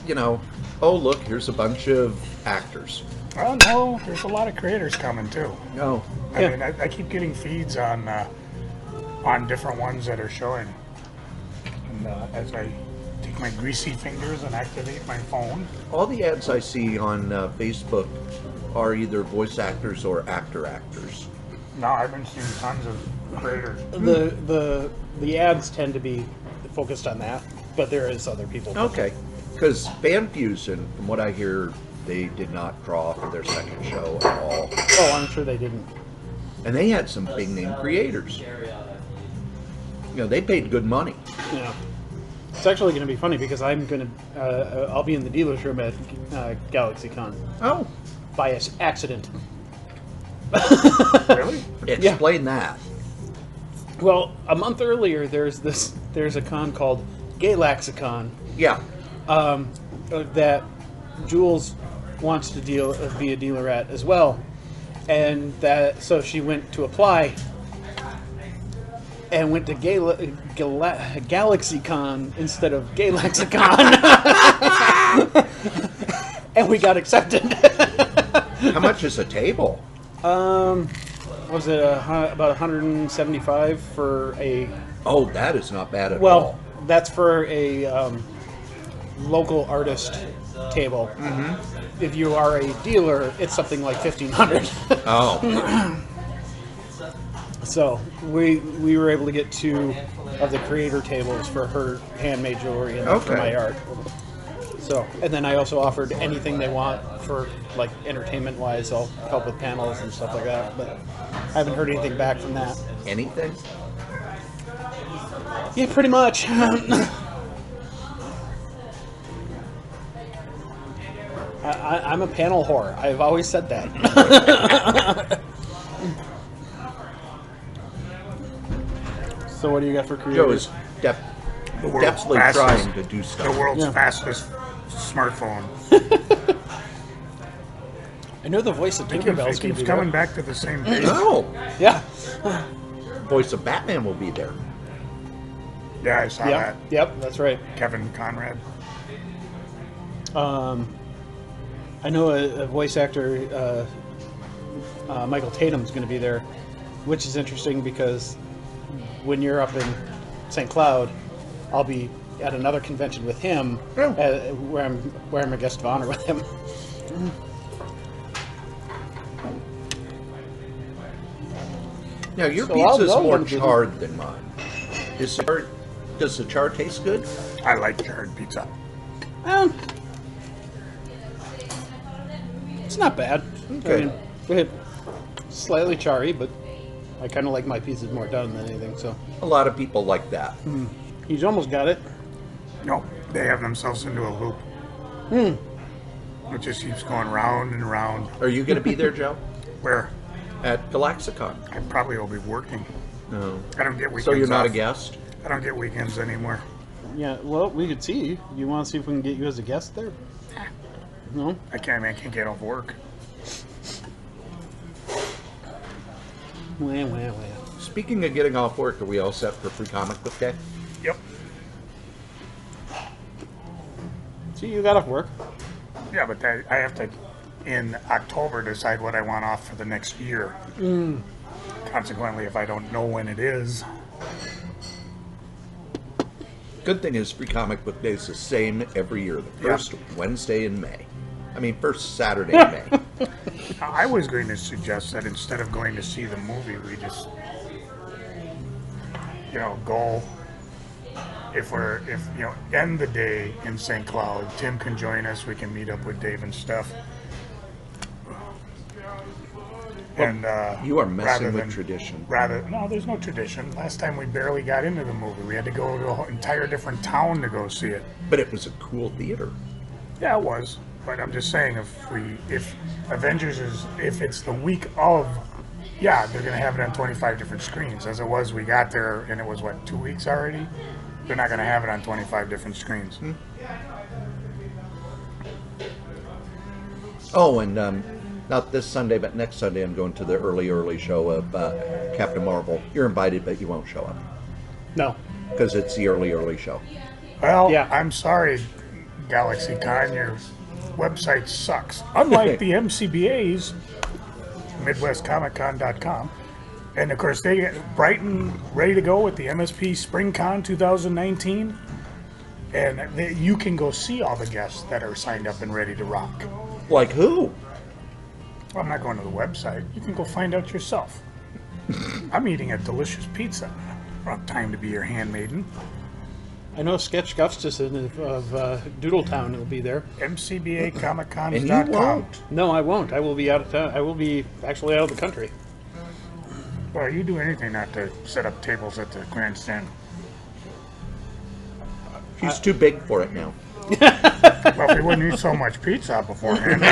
[SPEAKER 3] oh, look, here's a bunch of actors.
[SPEAKER 2] Well, no, there's a lot of creators coming too.
[SPEAKER 3] Oh,
[SPEAKER 2] I mean, I keep getting feeds on different ones that are showing. And as I take my greasy fingers and activate my phone,
[SPEAKER 3] all the ads I see on Facebook are either voice actors or actors.
[SPEAKER 2] no, I've been seeing tons of creators.
[SPEAKER 4] The ads tend to be focused on that, but there is other people.
[SPEAKER 3] Okay, because FanFusion, from what I hear, they did not draw for their second show at all.
[SPEAKER 4] Oh, I'm sure they didn't.
[SPEAKER 3] And they had some big name creators. They paid good money.
[SPEAKER 4] Yeah. It's actually going to be funny because I'm going to, I'll be in the dealer's room at GalaxyCon
[SPEAKER 3] Oh,
[SPEAKER 4] by accident.
[SPEAKER 2] Really?
[SPEAKER 3] explain that.
[SPEAKER 4] Well, a month earlier, there's a con called Galacticon
[SPEAKER 3] Yeah.
[SPEAKER 4] that Jules wants to be a dealer at as well, and so she went to apply and went to GalaxyCon instead of Galacticon, and we got accepted.
[SPEAKER 3] How much is a table?
[SPEAKER 4] Was it about 175 for a?
[SPEAKER 3] Oh, that is not bad at
[SPEAKER 4] Well,
[SPEAKER 3] all.
[SPEAKER 4] that's for a local artist table.
[SPEAKER 3] Mm-hmm.
[SPEAKER 4] If you are a dealer, it's something like 1,500.
[SPEAKER 3] Oh.
[SPEAKER 4] So we were able to get 2 of the creator tables for her handmade jewelry and for
[SPEAKER 3] Okay.
[SPEAKER 4] my art. So, and then I also offered anything they want for like entertainment wise. I'll help with panels and stuff like that. But I haven't heard anything back from that.
[SPEAKER 3] Anything?
[SPEAKER 4] Yeah, pretty much. I'm a panel whore. I've always said that. So what do you got for
[SPEAKER 3] Joe
[SPEAKER 4] creators?
[SPEAKER 3] is
[SPEAKER 2] The world's
[SPEAKER 3] definitely
[SPEAKER 2] fastest-
[SPEAKER 3] trying to do stuff.
[SPEAKER 2] The world's
[SPEAKER 4] Yeah.
[SPEAKER 2] fastest smartphone.
[SPEAKER 4] I know the voice of
[SPEAKER 2] It
[SPEAKER 4] Tinkerbell's
[SPEAKER 2] keeps
[SPEAKER 4] going to be
[SPEAKER 2] coming
[SPEAKER 4] there.
[SPEAKER 2] back to the same page.
[SPEAKER 3] Oh,
[SPEAKER 4] Yeah.
[SPEAKER 3] voice of Batman will be there.
[SPEAKER 2] Yeah, I saw
[SPEAKER 4] Yep.
[SPEAKER 2] that.
[SPEAKER 4] Yep. That's right.
[SPEAKER 2] Kevin Conrad.
[SPEAKER 4] I know a voice actor, Michael Tatum's going to be there, which is interesting because when you're up in St. Cloud, I'll be at another convention with him, where I'm a guest of honor with him.
[SPEAKER 3] Now, your
[SPEAKER 4] So
[SPEAKER 3] pizza's
[SPEAKER 4] I'll
[SPEAKER 3] more
[SPEAKER 4] go to-
[SPEAKER 3] charred than mine. Does the char taste good?
[SPEAKER 2] I like charred pizza.
[SPEAKER 4] It's not bad.
[SPEAKER 3] Okay.
[SPEAKER 4] I mean, slightly charry, but I kind of like my pizzas more done than anything. So
[SPEAKER 3] A lot of people like that.
[SPEAKER 4] he's almost got it.
[SPEAKER 2] No, they have themselves into a loop. It just keeps going round and round.
[SPEAKER 3] Are you going to be there, Joe?
[SPEAKER 2] Where
[SPEAKER 3] At Galacticon?
[SPEAKER 2] I probably will be working.
[SPEAKER 3] No.
[SPEAKER 2] I don't get weekends.
[SPEAKER 3] So you're not a
[SPEAKER 2] off.
[SPEAKER 3] guest?
[SPEAKER 2] I don't get weekends anymore.
[SPEAKER 4] Yeah. Well, we could see. You want to see if we can get you as a guest there? No.
[SPEAKER 2] I can't get off work.
[SPEAKER 4] Well.
[SPEAKER 3] Speaking of getting off work, are we all set for Free Comic Book Day?
[SPEAKER 2] Yep.
[SPEAKER 4] See, you got off work.
[SPEAKER 2] Yeah, but I have to, in October, decide what I want off for the next year. Consequently, if I don't know when it is,
[SPEAKER 3] Good thing is Free Comic Book Day is the same every year, the first Wednesday in May. I mean, first Saturday in May.
[SPEAKER 2] I was going to suggest that instead of going to see the movie, we just, go. If end the day in St. Cloud, Tim can join us. We can meet up with Dave and stuff. And
[SPEAKER 3] You are messing
[SPEAKER 2] rather
[SPEAKER 3] with
[SPEAKER 2] than-
[SPEAKER 3] tradition.
[SPEAKER 2] No, there's no tradition. Last time we barely got into the movie. We had to go to an entire different town to go see it.
[SPEAKER 3] But it was a cool theater.
[SPEAKER 2] Yeah, it was. But I'm just saying, if Avengers if it's the week of, they're gonna have it on 25 different screens. As it was, we got there and it was 2 weeks already. They're not gonna have it on 25 different screens.
[SPEAKER 3] Oh, and not this Sunday, but next Sunday, I'm going to the early show of Captain Marvel. You're invited, but you won't show up
[SPEAKER 4] No.
[SPEAKER 3] because it's the early show.
[SPEAKER 2] Well,
[SPEAKER 4] Yeah.
[SPEAKER 2] I'm sorry, Galaxy Con, your website sucks. Unlike the MCBA's, MidwestComicCon.com. And of course, they get Brighton ready to go with the MSP SpringCon 2019. And you can go see all the guests that are signed up and ready to rock.
[SPEAKER 3] Like who?
[SPEAKER 2] Well, I'm not going to the website. You can go find out yourself. I'm eating a delicious pizza. I don't have time to be your handmaiden.
[SPEAKER 4] I know Sketch Gustafson of Doodletown will be there.
[SPEAKER 2] MCBAComicCons.com.
[SPEAKER 3] And you won't.
[SPEAKER 4] No, I won't. I will be out of town. I will be actually out of the country.
[SPEAKER 2] Well, you do anything not to set up tables at the grandstand.
[SPEAKER 3] She's too big for it now.
[SPEAKER 2] Well, we wouldn't eat so much pizza beforehand.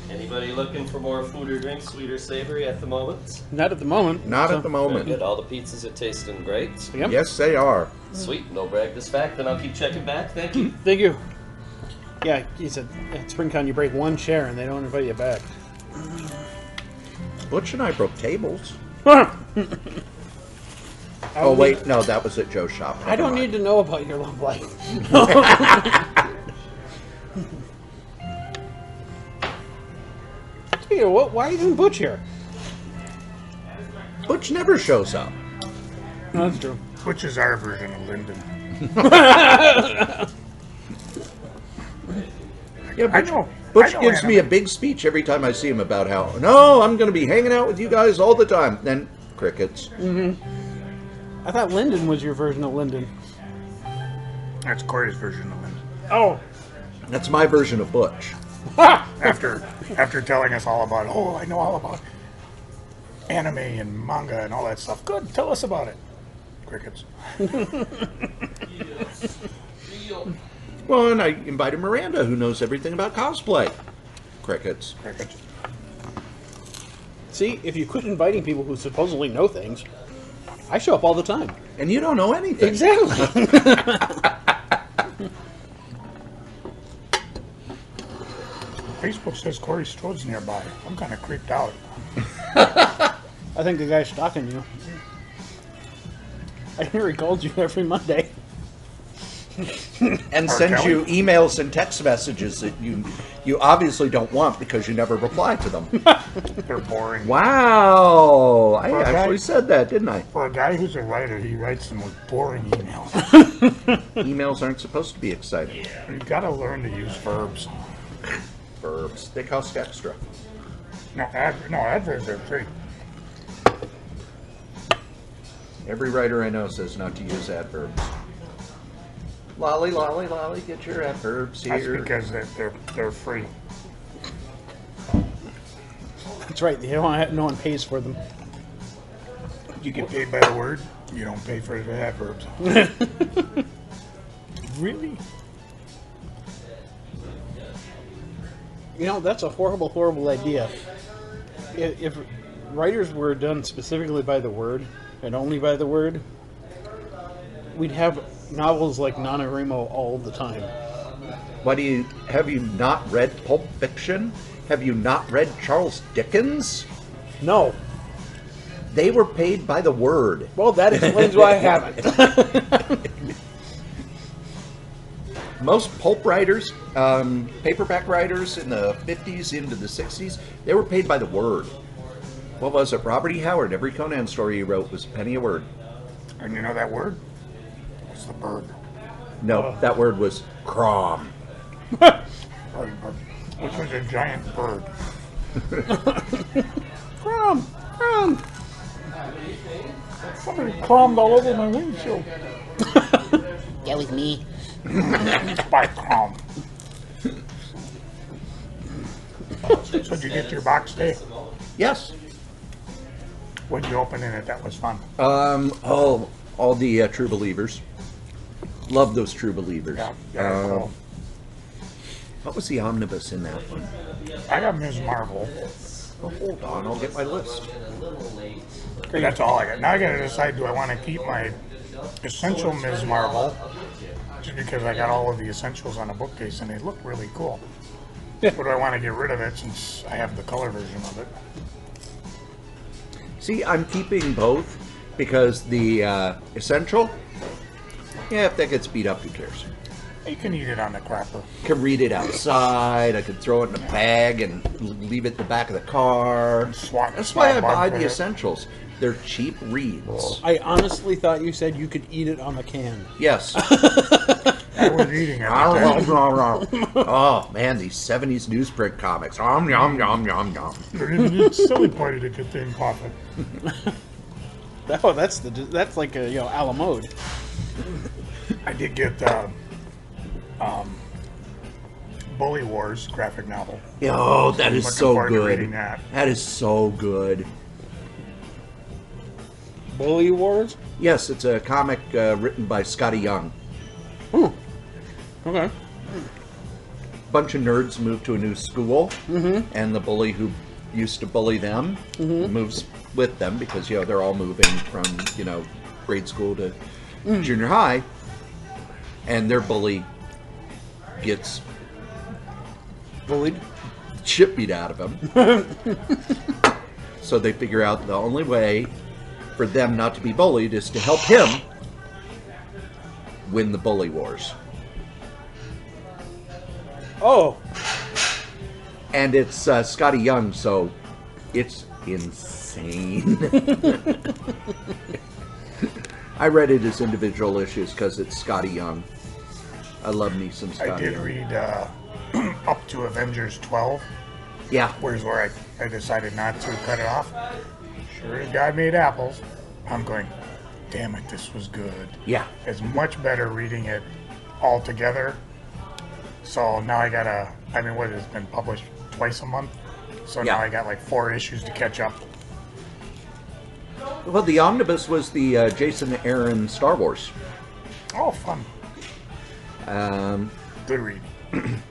[SPEAKER 5] Anybody looking for more food or drink, sweet or savory at the moment?
[SPEAKER 4] Not at the moment.
[SPEAKER 3] Not
[SPEAKER 4] so-
[SPEAKER 3] at the
[SPEAKER 5] Very
[SPEAKER 3] moment.
[SPEAKER 5] good. All the pizzas are tasting great.
[SPEAKER 4] Yep.
[SPEAKER 3] Yes, they are.
[SPEAKER 5] Sweet. No brag this fact. Then I'll keep checking back. Thank you.
[SPEAKER 4] Thank you. Yeah, he said at SpringCon you break one chair and they don't invite you back.
[SPEAKER 3] Butch and I broke tables.
[SPEAKER 4] I
[SPEAKER 3] Oh, wait, no, that was at Joe's shop.
[SPEAKER 4] I don't need to know about your love life. Speaking of what, why isn't Butch here?
[SPEAKER 3] Butch never shows up.
[SPEAKER 4] No, that's true.
[SPEAKER 2] Which is our version of Lyndon.
[SPEAKER 3] Yeah,
[SPEAKER 2] I
[SPEAKER 3] Butch,
[SPEAKER 2] know.
[SPEAKER 3] Butch
[SPEAKER 2] I know
[SPEAKER 3] gives me a big speech every time I see him about how, no, I'm going to be hanging out with you guys all the time. Then crickets.
[SPEAKER 4] I thought Lyndon was your version of Lyndon.
[SPEAKER 2] That's Cory's version of Lyndon.
[SPEAKER 4] Oh.
[SPEAKER 3] That's my version of Butch.
[SPEAKER 2] After telling us all about, I know all about anime and manga and all that stuff. Good, tell us about it. Crickets.
[SPEAKER 3] Well, and I invited Miranda, who knows everything about cosplay. Crickets.
[SPEAKER 2] Crickets.
[SPEAKER 4] See, if you quit inviting people who supposedly know things, I show up all the time.
[SPEAKER 3] And you don't know anything.
[SPEAKER 4] Exactly.
[SPEAKER 2] Facebook says Cory Strode's nearby. I'm kind of creeped out.
[SPEAKER 4] I think the guy's stalking you. I hear he calls you every Monday.
[SPEAKER 3] and
[SPEAKER 2] Or
[SPEAKER 3] sends
[SPEAKER 2] Kelly.
[SPEAKER 3] you emails and text messages that you obviously don't want because you never reply to them.
[SPEAKER 2] They're boring.
[SPEAKER 3] Wow, I
[SPEAKER 2] For a guy-
[SPEAKER 3] actually said that, didn't I?
[SPEAKER 2] For a guy who's a writer, he writes them with boring emails.
[SPEAKER 3] Emails aren't supposed to be exciting.
[SPEAKER 2] You gotta learn to use verbs.
[SPEAKER 3] Verbs, they cost extra.
[SPEAKER 2] No, adverbs are free.
[SPEAKER 3] Every writer I know says not to use adverbs. Lolly, lolly, lolly, get your adverbs
[SPEAKER 2] That's
[SPEAKER 3] here.
[SPEAKER 2] because they're free.
[SPEAKER 4] That's right. No one pays for them.
[SPEAKER 2] You get paid by the word. You don't pay for the adverbs. Really?
[SPEAKER 4] You know, that's a horrible, horrible idea. If writers were done specifically by the word, and only by the word, we'd have novels like NaNoWriMo all the time.
[SPEAKER 3] Have you not read Pulp Fiction? Have you not read Charles Dickens?
[SPEAKER 4] No.
[SPEAKER 3] They were paid by the word.
[SPEAKER 4] Well, that explains why I haven't.
[SPEAKER 3] Most pulp writers, paperback writers in the 50s into the 60s, they were paid by the word. What was it? Robert E. Howard, every Conan story he wrote was a penny a word.
[SPEAKER 2] And you know that word? It's the bird.
[SPEAKER 3] No, that word was crom.
[SPEAKER 2] Bird. Which was a giant bird.
[SPEAKER 4] Crom!
[SPEAKER 2] Somebody crumbed all over my windshield.
[SPEAKER 6] That was me.
[SPEAKER 2] By crumb. So did you get your box day?
[SPEAKER 3] Yes.
[SPEAKER 2] What'd you open in it? That was fun.
[SPEAKER 3] All the True Believers. Love those True Believers.
[SPEAKER 2] Yeah, cool.
[SPEAKER 3] What was the omnibus in that one?
[SPEAKER 2] I got Ms. Marvel.
[SPEAKER 3] Oh, hold on, I'll get my list.
[SPEAKER 2] That's all I got. Now I gotta decide, do I want to keep my essential Ms. Marvel, just because I got all of the essentials on a bookcase and they look really cool. Or do I want to get rid of it since I have the color version of it?
[SPEAKER 3] See, I'm keeping both because the essential, yeah, if that gets beat up, who cares?
[SPEAKER 2] You can eat it on the crapper.
[SPEAKER 3] Can read it outside. I can throw it in a bag and leave it in the back of the car. That's why I buy the essentials. They're cheap reads.
[SPEAKER 4] I honestly thought you said you could eat it on the can.
[SPEAKER 3] Yes.
[SPEAKER 2] I was eating it.
[SPEAKER 3] Oh man, these 70s newsprint comics. Yum yum yum yum yum.
[SPEAKER 2] It's silly part of the good thing, Papa.
[SPEAKER 4] Oh, that's like a a la mode.
[SPEAKER 2] I did get Bully Wars graphic novel.
[SPEAKER 3] Oh, that is
[SPEAKER 2] Looking
[SPEAKER 3] so
[SPEAKER 2] forward to
[SPEAKER 3] good.
[SPEAKER 2] reading that.
[SPEAKER 3] That is so good.
[SPEAKER 4] Bully Wars?
[SPEAKER 3] Yes, it's a comic written by Scotty Young.
[SPEAKER 4] Okay.
[SPEAKER 3] Bunch of nerds move to a new school, and the bully who used to bully them moves with them because they're all moving from grade school to junior high, and their bully gets
[SPEAKER 4] Bullied?
[SPEAKER 3] shit beat out of him. So they figure out the only way for them not to be bullied is to help him win the bully wars.
[SPEAKER 4] Oh.
[SPEAKER 3] And it's Scotty Young, so it's insane. I read it as individual issues because it's Scotty Young. I love me some Scotty
[SPEAKER 2] I did
[SPEAKER 3] Young.
[SPEAKER 2] read up to Avengers 12.
[SPEAKER 3] Yeah.
[SPEAKER 2] Where's where I decided not to cut it off. Sure as God made apples. I'm going, damn it, this was good.
[SPEAKER 3] Yeah.
[SPEAKER 2] It's much better reading it all together. So now I gotta, what has been published twice a month? So
[SPEAKER 3] Yeah.
[SPEAKER 2] now I got like 4 issues to catch up.
[SPEAKER 3] Well, the omnibus was the Jason Aaron Star Wars.
[SPEAKER 2] Oh, fun. Good read.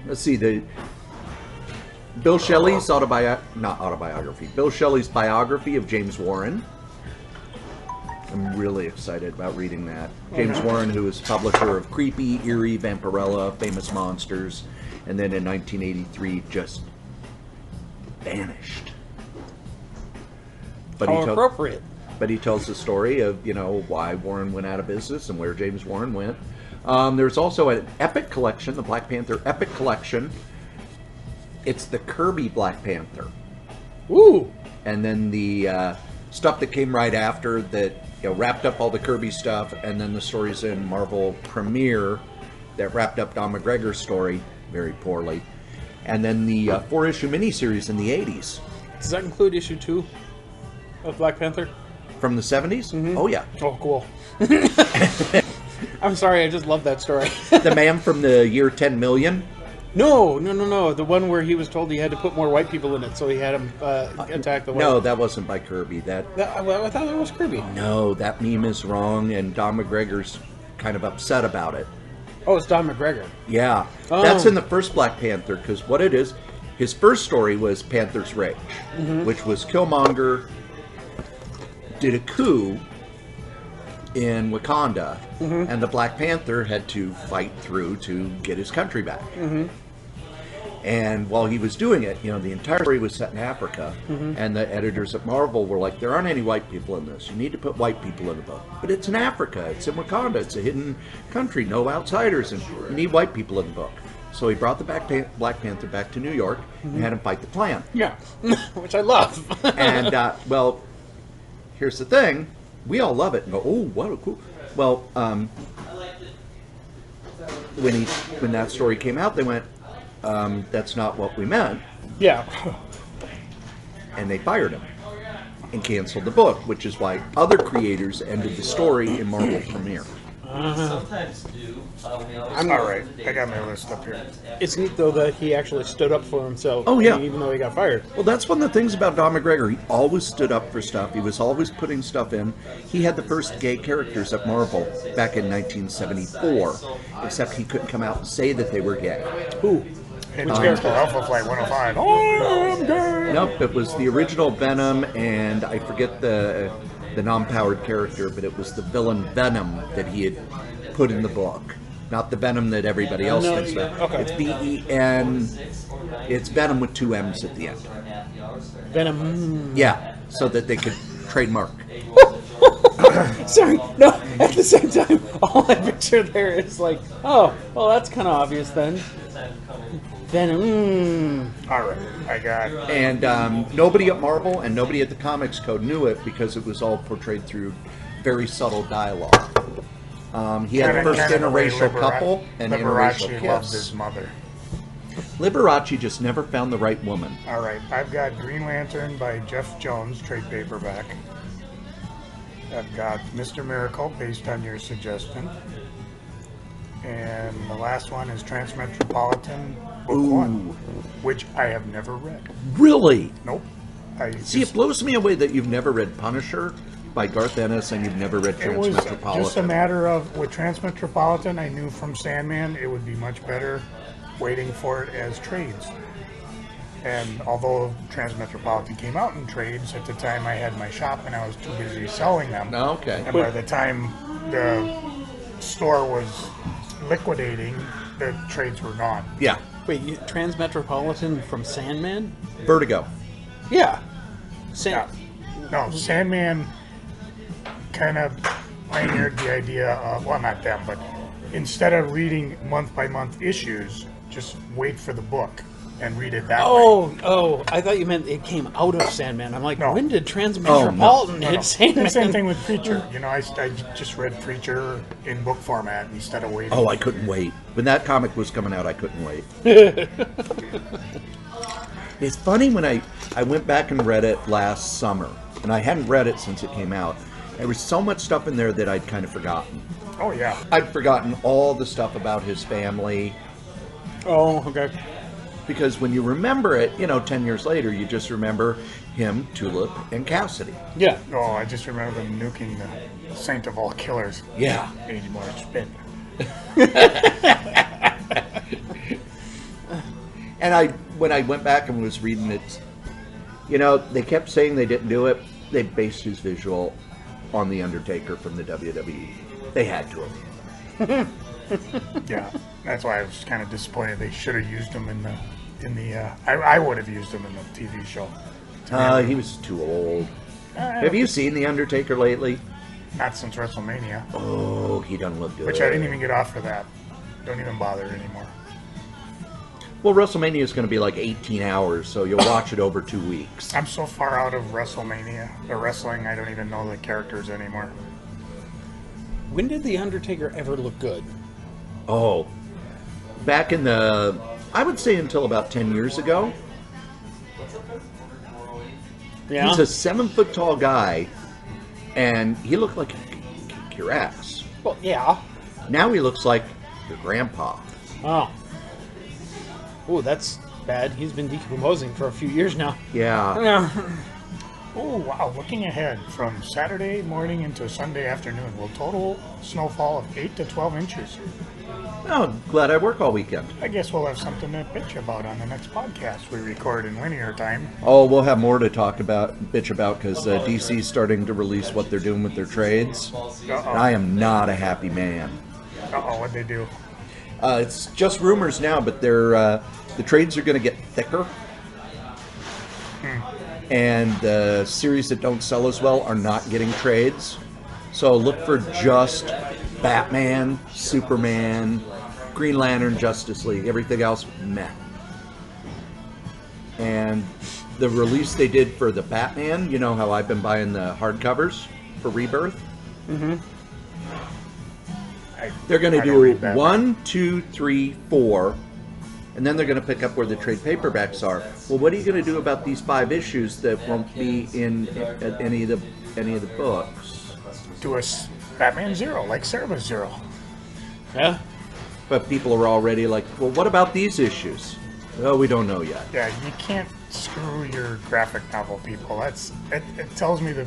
[SPEAKER 3] Let's see, Bill Shelley's not autobiography. Bill Shelley's biography of James Warren. I'm really excited about reading that. James Warren, who is publisher of Creepy, Eerie, Vampirella, Famous Monsters, and then in 1983 just vanished. But
[SPEAKER 4] How appropriate.
[SPEAKER 3] But he tells the story of, why Warren went out of business and where James Warren went. There's also an Epic collection, the Black Panther Epic collection. It's the Kirby Black Panther.
[SPEAKER 4] Ooh.
[SPEAKER 3] And then the stuff that came right after that, wrapped up all the Kirby stuff, and then the stories in Marvel Premiere that wrapped up Don McGregor's story very poorly. And then the 4-issue miniseries in the 80s.
[SPEAKER 4] Does that include issue 2 of Black Panther?
[SPEAKER 3] From the 70s?
[SPEAKER 4] Mm-hmm.
[SPEAKER 3] Oh, yeah.
[SPEAKER 4] Oh, cool. I'm sorry, I just love that story.
[SPEAKER 3] The man from the year 10 million?
[SPEAKER 4] No. The one where he was told he had to put more white people in it, so he had him attack the white.
[SPEAKER 3] No, that wasn't by Kirby.
[SPEAKER 4] Well, I thought it was Kirby.
[SPEAKER 3] No, that meme is wrong, and Don McGregor's kind of upset about it.
[SPEAKER 4] Oh, it's Don McGregor.
[SPEAKER 3] Yeah.
[SPEAKER 4] Oh.
[SPEAKER 3] That's in the first Black Panther, because what it is, his first story was Panther's Rage, which was Killmonger did a coup in Wakanda, and the Black Panther had to fight through to get his country back. And while he was doing it, the entire story was set in Africa, and the editors at Marvel were like, there aren't any white people in this. You need to put white people in the book. But it's in Africa. It's in Wakanda. It's a hidden country. No outsiders. And you need white people in the book. So he brought the Black Panther back to New York and had him fight the Klan.
[SPEAKER 4] Yeah, which I love.
[SPEAKER 3] And, well, here's the thing. We all love it and go, oh, what a cool... Well, when that story came out, they went, that's not what we meant.
[SPEAKER 4] Yeah.
[SPEAKER 3] And they fired him and canceled the book, which is why other creators ended the story in Marvel Premiere.
[SPEAKER 5] Sometimes do.
[SPEAKER 2] I'm all right. I got my list up here.
[SPEAKER 4] It's neat, though, that he actually stood up for himself.
[SPEAKER 3] Oh, yeah.
[SPEAKER 4] Even though he got fired.
[SPEAKER 3] Well, that's one of the things about Don McGregor. He always stood up for stuff. He was always putting stuff in. He had the first gay characters at Marvel back in 1974, except he couldn't come out and say that they were gay.
[SPEAKER 4] Who?
[SPEAKER 2] Which character? Alpha Flight 105. Oh, I'm gay.
[SPEAKER 3] Nope, it was the original Venom, and I forget the non-powered character, but it was the villain Venom that he had put in the book. Not the Venom that everybody else thinks about.
[SPEAKER 4] Okay.
[SPEAKER 3] It's V-E-N. It's Venom with 2 M's at the end.
[SPEAKER 4] Venom.
[SPEAKER 3] Yeah, so that they could trademark.
[SPEAKER 4] Sorry, no, at the same time, all I picture there is like, oh, well, that's kind of obvious then. Venom.
[SPEAKER 2] All right, I got.
[SPEAKER 3] And nobody at Marvel and nobody at the Comics Code knew it because it was all portrayed through very subtle dialogue. He had a first interracial couple and interracial
[SPEAKER 2] Liberace loved
[SPEAKER 3] kiss.
[SPEAKER 2] his mother.
[SPEAKER 3] Liberace just never found the right woman.
[SPEAKER 2] All right, I've got Green Lantern by Jeff Jones, trade paperback. I've got Mr. Miracle, based on your suggestion. And the last one is Transmetropolitan, Book 1, which I have never read.
[SPEAKER 3] Really?
[SPEAKER 2] Nope.
[SPEAKER 3] See, it blows me away that you've never read Punisher by Garth Ennis and you've never read
[SPEAKER 2] It was
[SPEAKER 3] Transmetropolitan.
[SPEAKER 2] just a matter of, with Transmetropolitan, I knew from Sandman it would be much better waiting for it as trades. And although Transmetropolitan came out in trades, at the time I had my shop and I was too busy selling them.
[SPEAKER 3] Okay.
[SPEAKER 2] And by the time the store was liquidating, the trades were gone.
[SPEAKER 3] Yeah.
[SPEAKER 4] Wait, Transmetropolitan from Sandman?
[SPEAKER 3] Vertigo.
[SPEAKER 4] Yeah.
[SPEAKER 2] Yeah. No, Sandman kind of pioneered the idea of, well, not them, but instead of reading month-by-month issues, just wait for the book and read it that way.
[SPEAKER 4] Oh, I thought you meant it came out of Sandman. I'm like,
[SPEAKER 2] No.
[SPEAKER 4] when did Transmetropolitan hit Sandman?
[SPEAKER 2] The same thing with Preacher. You know, I just read Preacher in book format instead of waiting.
[SPEAKER 3] Oh, I couldn't wait. When that comic was coming out, I couldn't wait. It's funny when I went back and read it last summer, and I hadn't read it since it came out. There was so much stuff in there that I'd kind of forgotten.
[SPEAKER 2] Oh, yeah.
[SPEAKER 3] I'd forgotten all the stuff about his family.
[SPEAKER 4] Oh, okay.
[SPEAKER 3] Because when you remember it, 10 years later, you just remember him, Tulip, and Cassidy.
[SPEAKER 4] Yeah.
[SPEAKER 2] Oh, I just remember them nuking the Saint of all killers.
[SPEAKER 3] Yeah.
[SPEAKER 2] 80 more spin.
[SPEAKER 3] And when I went back and was reading it, they kept saying they didn't do it. They based his visual on The Undertaker from the WWE. They had to have.
[SPEAKER 2] Yeah, that's why I was kind of disappointed. They should have used him in the. I would have used him in the TV show.
[SPEAKER 3] He was too old. Have you seen The Undertaker lately?
[SPEAKER 2] Not since WrestleMania.
[SPEAKER 3] Oh, he doesn't look good.
[SPEAKER 2] Which I didn't even get off for that. Don't even bother anymore.
[SPEAKER 3] Well, WrestleMania is going to be like 18 hours, so you'll watch it over 2 weeks.
[SPEAKER 2] I'm so far out of WrestleMania, the wrestling, I don't even know the characters anymore.
[SPEAKER 4] When did The Undertaker ever look good?
[SPEAKER 3] Oh, back in the, I would say until about 10 years ago.
[SPEAKER 4] Yeah.
[SPEAKER 3] He's a 7-foot tall guy, and he looked like he could kick your ass.
[SPEAKER 4] Well, yeah.
[SPEAKER 3] Now he looks like your grandpa.
[SPEAKER 4] Oh. Oh, that's bad. He's been decomposing for a few years now.
[SPEAKER 3] Yeah.
[SPEAKER 4] Yeah.
[SPEAKER 2] Oh, wow. Looking ahead, from Saturday morning into Sunday afternoon, will total snowfall of 8 to 12 inches.
[SPEAKER 3] Oh, glad I work all weekend.
[SPEAKER 2] I guess we'll have something to bitch about on the next podcast we record in linear time.
[SPEAKER 3] Oh, we'll have more to talk about, bitch about, because DC's starting to release what they're doing with their trades. And I am not a happy man.
[SPEAKER 2] Uh-oh, what'd they do?
[SPEAKER 3] It's just rumors now, but they're the trades are going to get thicker. And the series that don't sell as well are not getting trades. So look for just Batman, Superman, Green Lantern, Justice League. Everything else, meh. And the release they did for the Batman, you know how I've been buying the hardcovers for Rebirth? Mm-hmm. They're going to do 1, 2, 3, 4, and then they're going to pick up where the trade paperbacks are. Well, what are you going to do about these 5 issues that won't be in any of the books?
[SPEAKER 2] Do a Batman Zero, like Cerebus Zero.
[SPEAKER 4] Yeah.
[SPEAKER 3] But people are already like, well, what about these issues? Well, we don't know yet.
[SPEAKER 2] Yeah, you can't screw your graphic novel people. It tells me the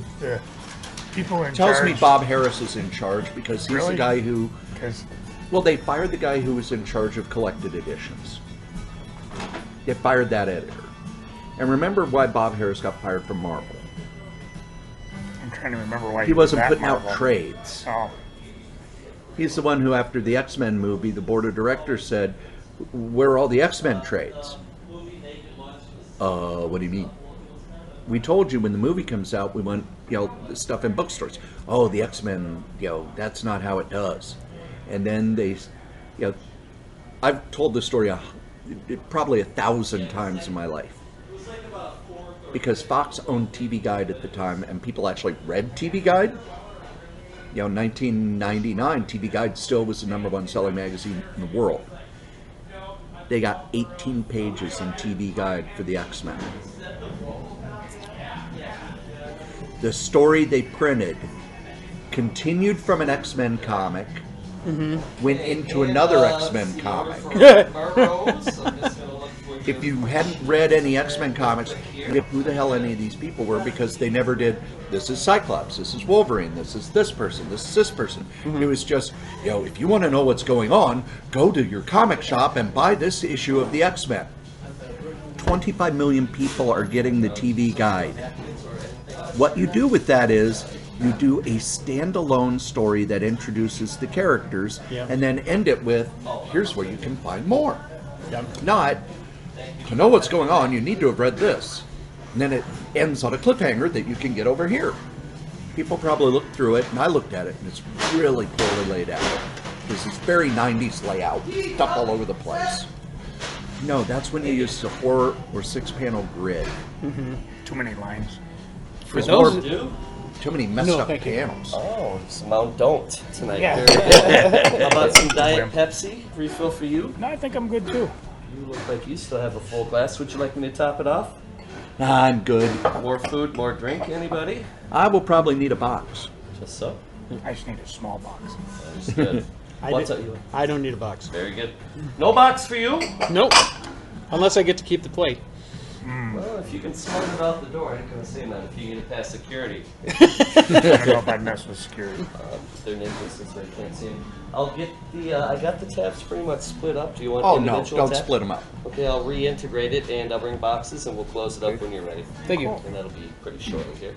[SPEAKER 2] people in charge...
[SPEAKER 3] Tells me Bob Harris is in charge because he's
[SPEAKER 2] Really?
[SPEAKER 3] the guy who...
[SPEAKER 2] Because
[SPEAKER 3] Well, they fired the guy who was in charge of collected editions. They fired that editor. And remember why Bob Harris got fired from Marvel?
[SPEAKER 2] I'm trying to remember why
[SPEAKER 3] He wasn't
[SPEAKER 2] did that
[SPEAKER 3] putting out
[SPEAKER 2] Marvel.
[SPEAKER 3] trades.
[SPEAKER 2] Oh,
[SPEAKER 3] He's the one who, after the X-Men movie, the board of directors said, where are all the X-Men trades? What do you mean? We told you when the movie comes out, we want, stuff in bookstores. Oh, the X-Men, that's not how it does. And then they, I've told this story probably 1,000 times in my life. Because Fox owned TV Guide at the time, and people actually read TV Guide. 1999, TV Guide still was the #1 selling magazine in the world. They got 18 pages in TV Guide for the X-Men. The story they printed continued from an X-Men comic, went into another X-Men comic. If you hadn't read any X-Men comics, you'd have who the hell any of these people were, because they never did, this is Cyclops, this is Wolverine, this is this person, this is this person. It was just, if you want to know what's going on, go to your comic shop and buy this issue of the X-Men. 25 million people are getting the TV Guide. What you do with that is, you do a standalone story that introduces the characters, and then end it with, here's where you can find more. Not, to know what's going on, you need to have read this. And then it ends on a cliffhanger that you can get over here. People probably looked through it, and I looked at it, and it's really poorly laid out. This is very 90s layout, stuff all over the place. No, that's when you use a 4 or 6 panel grid.
[SPEAKER 2] too many lines.
[SPEAKER 4] For those...
[SPEAKER 3] Too many messed up panels.
[SPEAKER 5] Oh, it's Mount Don't tonight.
[SPEAKER 2] Yeah.
[SPEAKER 5] How about some Diet Pepsi? Refill for you?
[SPEAKER 2] No, I think I'm good too.
[SPEAKER 5] You look like you still have a full glass. Would you like me to top it off?
[SPEAKER 3] Nah, I'm good.
[SPEAKER 5] More food, more drink, anybody?
[SPEAKER 3] I will probably need a box.
[SPEAKER 5] Just so.
[SPEAKER 2] I just need a small box.
[SPEAKER 5] Understood. What's up, you?
[SPEAKER 4] I don't need a box.
[SPEAKER 5] Very good. No box for you?
[SPEAKER 4] Nope. Unless I get to keep the plate.
[SPEAKER 5] Well, if you can smart it out the door, I ain't gonna say that. If you get it past security,
[SPEAKER 2] I don't know if I'd mess with security.
[SPEAKER 5] they're ninjas, so I can't see them. I'll get the. I got the tabs pretty much split up. Do you want
[SPEAKER 3] Oh no,
[SPEAKER 5] individual
[SPEAKER 3] don't
[SPEAKER 5] tabs?
[SPEAKER 3] split them up.
[SPEAKER 5] Okay, I'll reintegrate it, and I'll bring boxes, and we'll close it up when you're ready.
[SPEAKER 4] Thank you.
[SPEAKER 5] And that'll be pretty shortly here.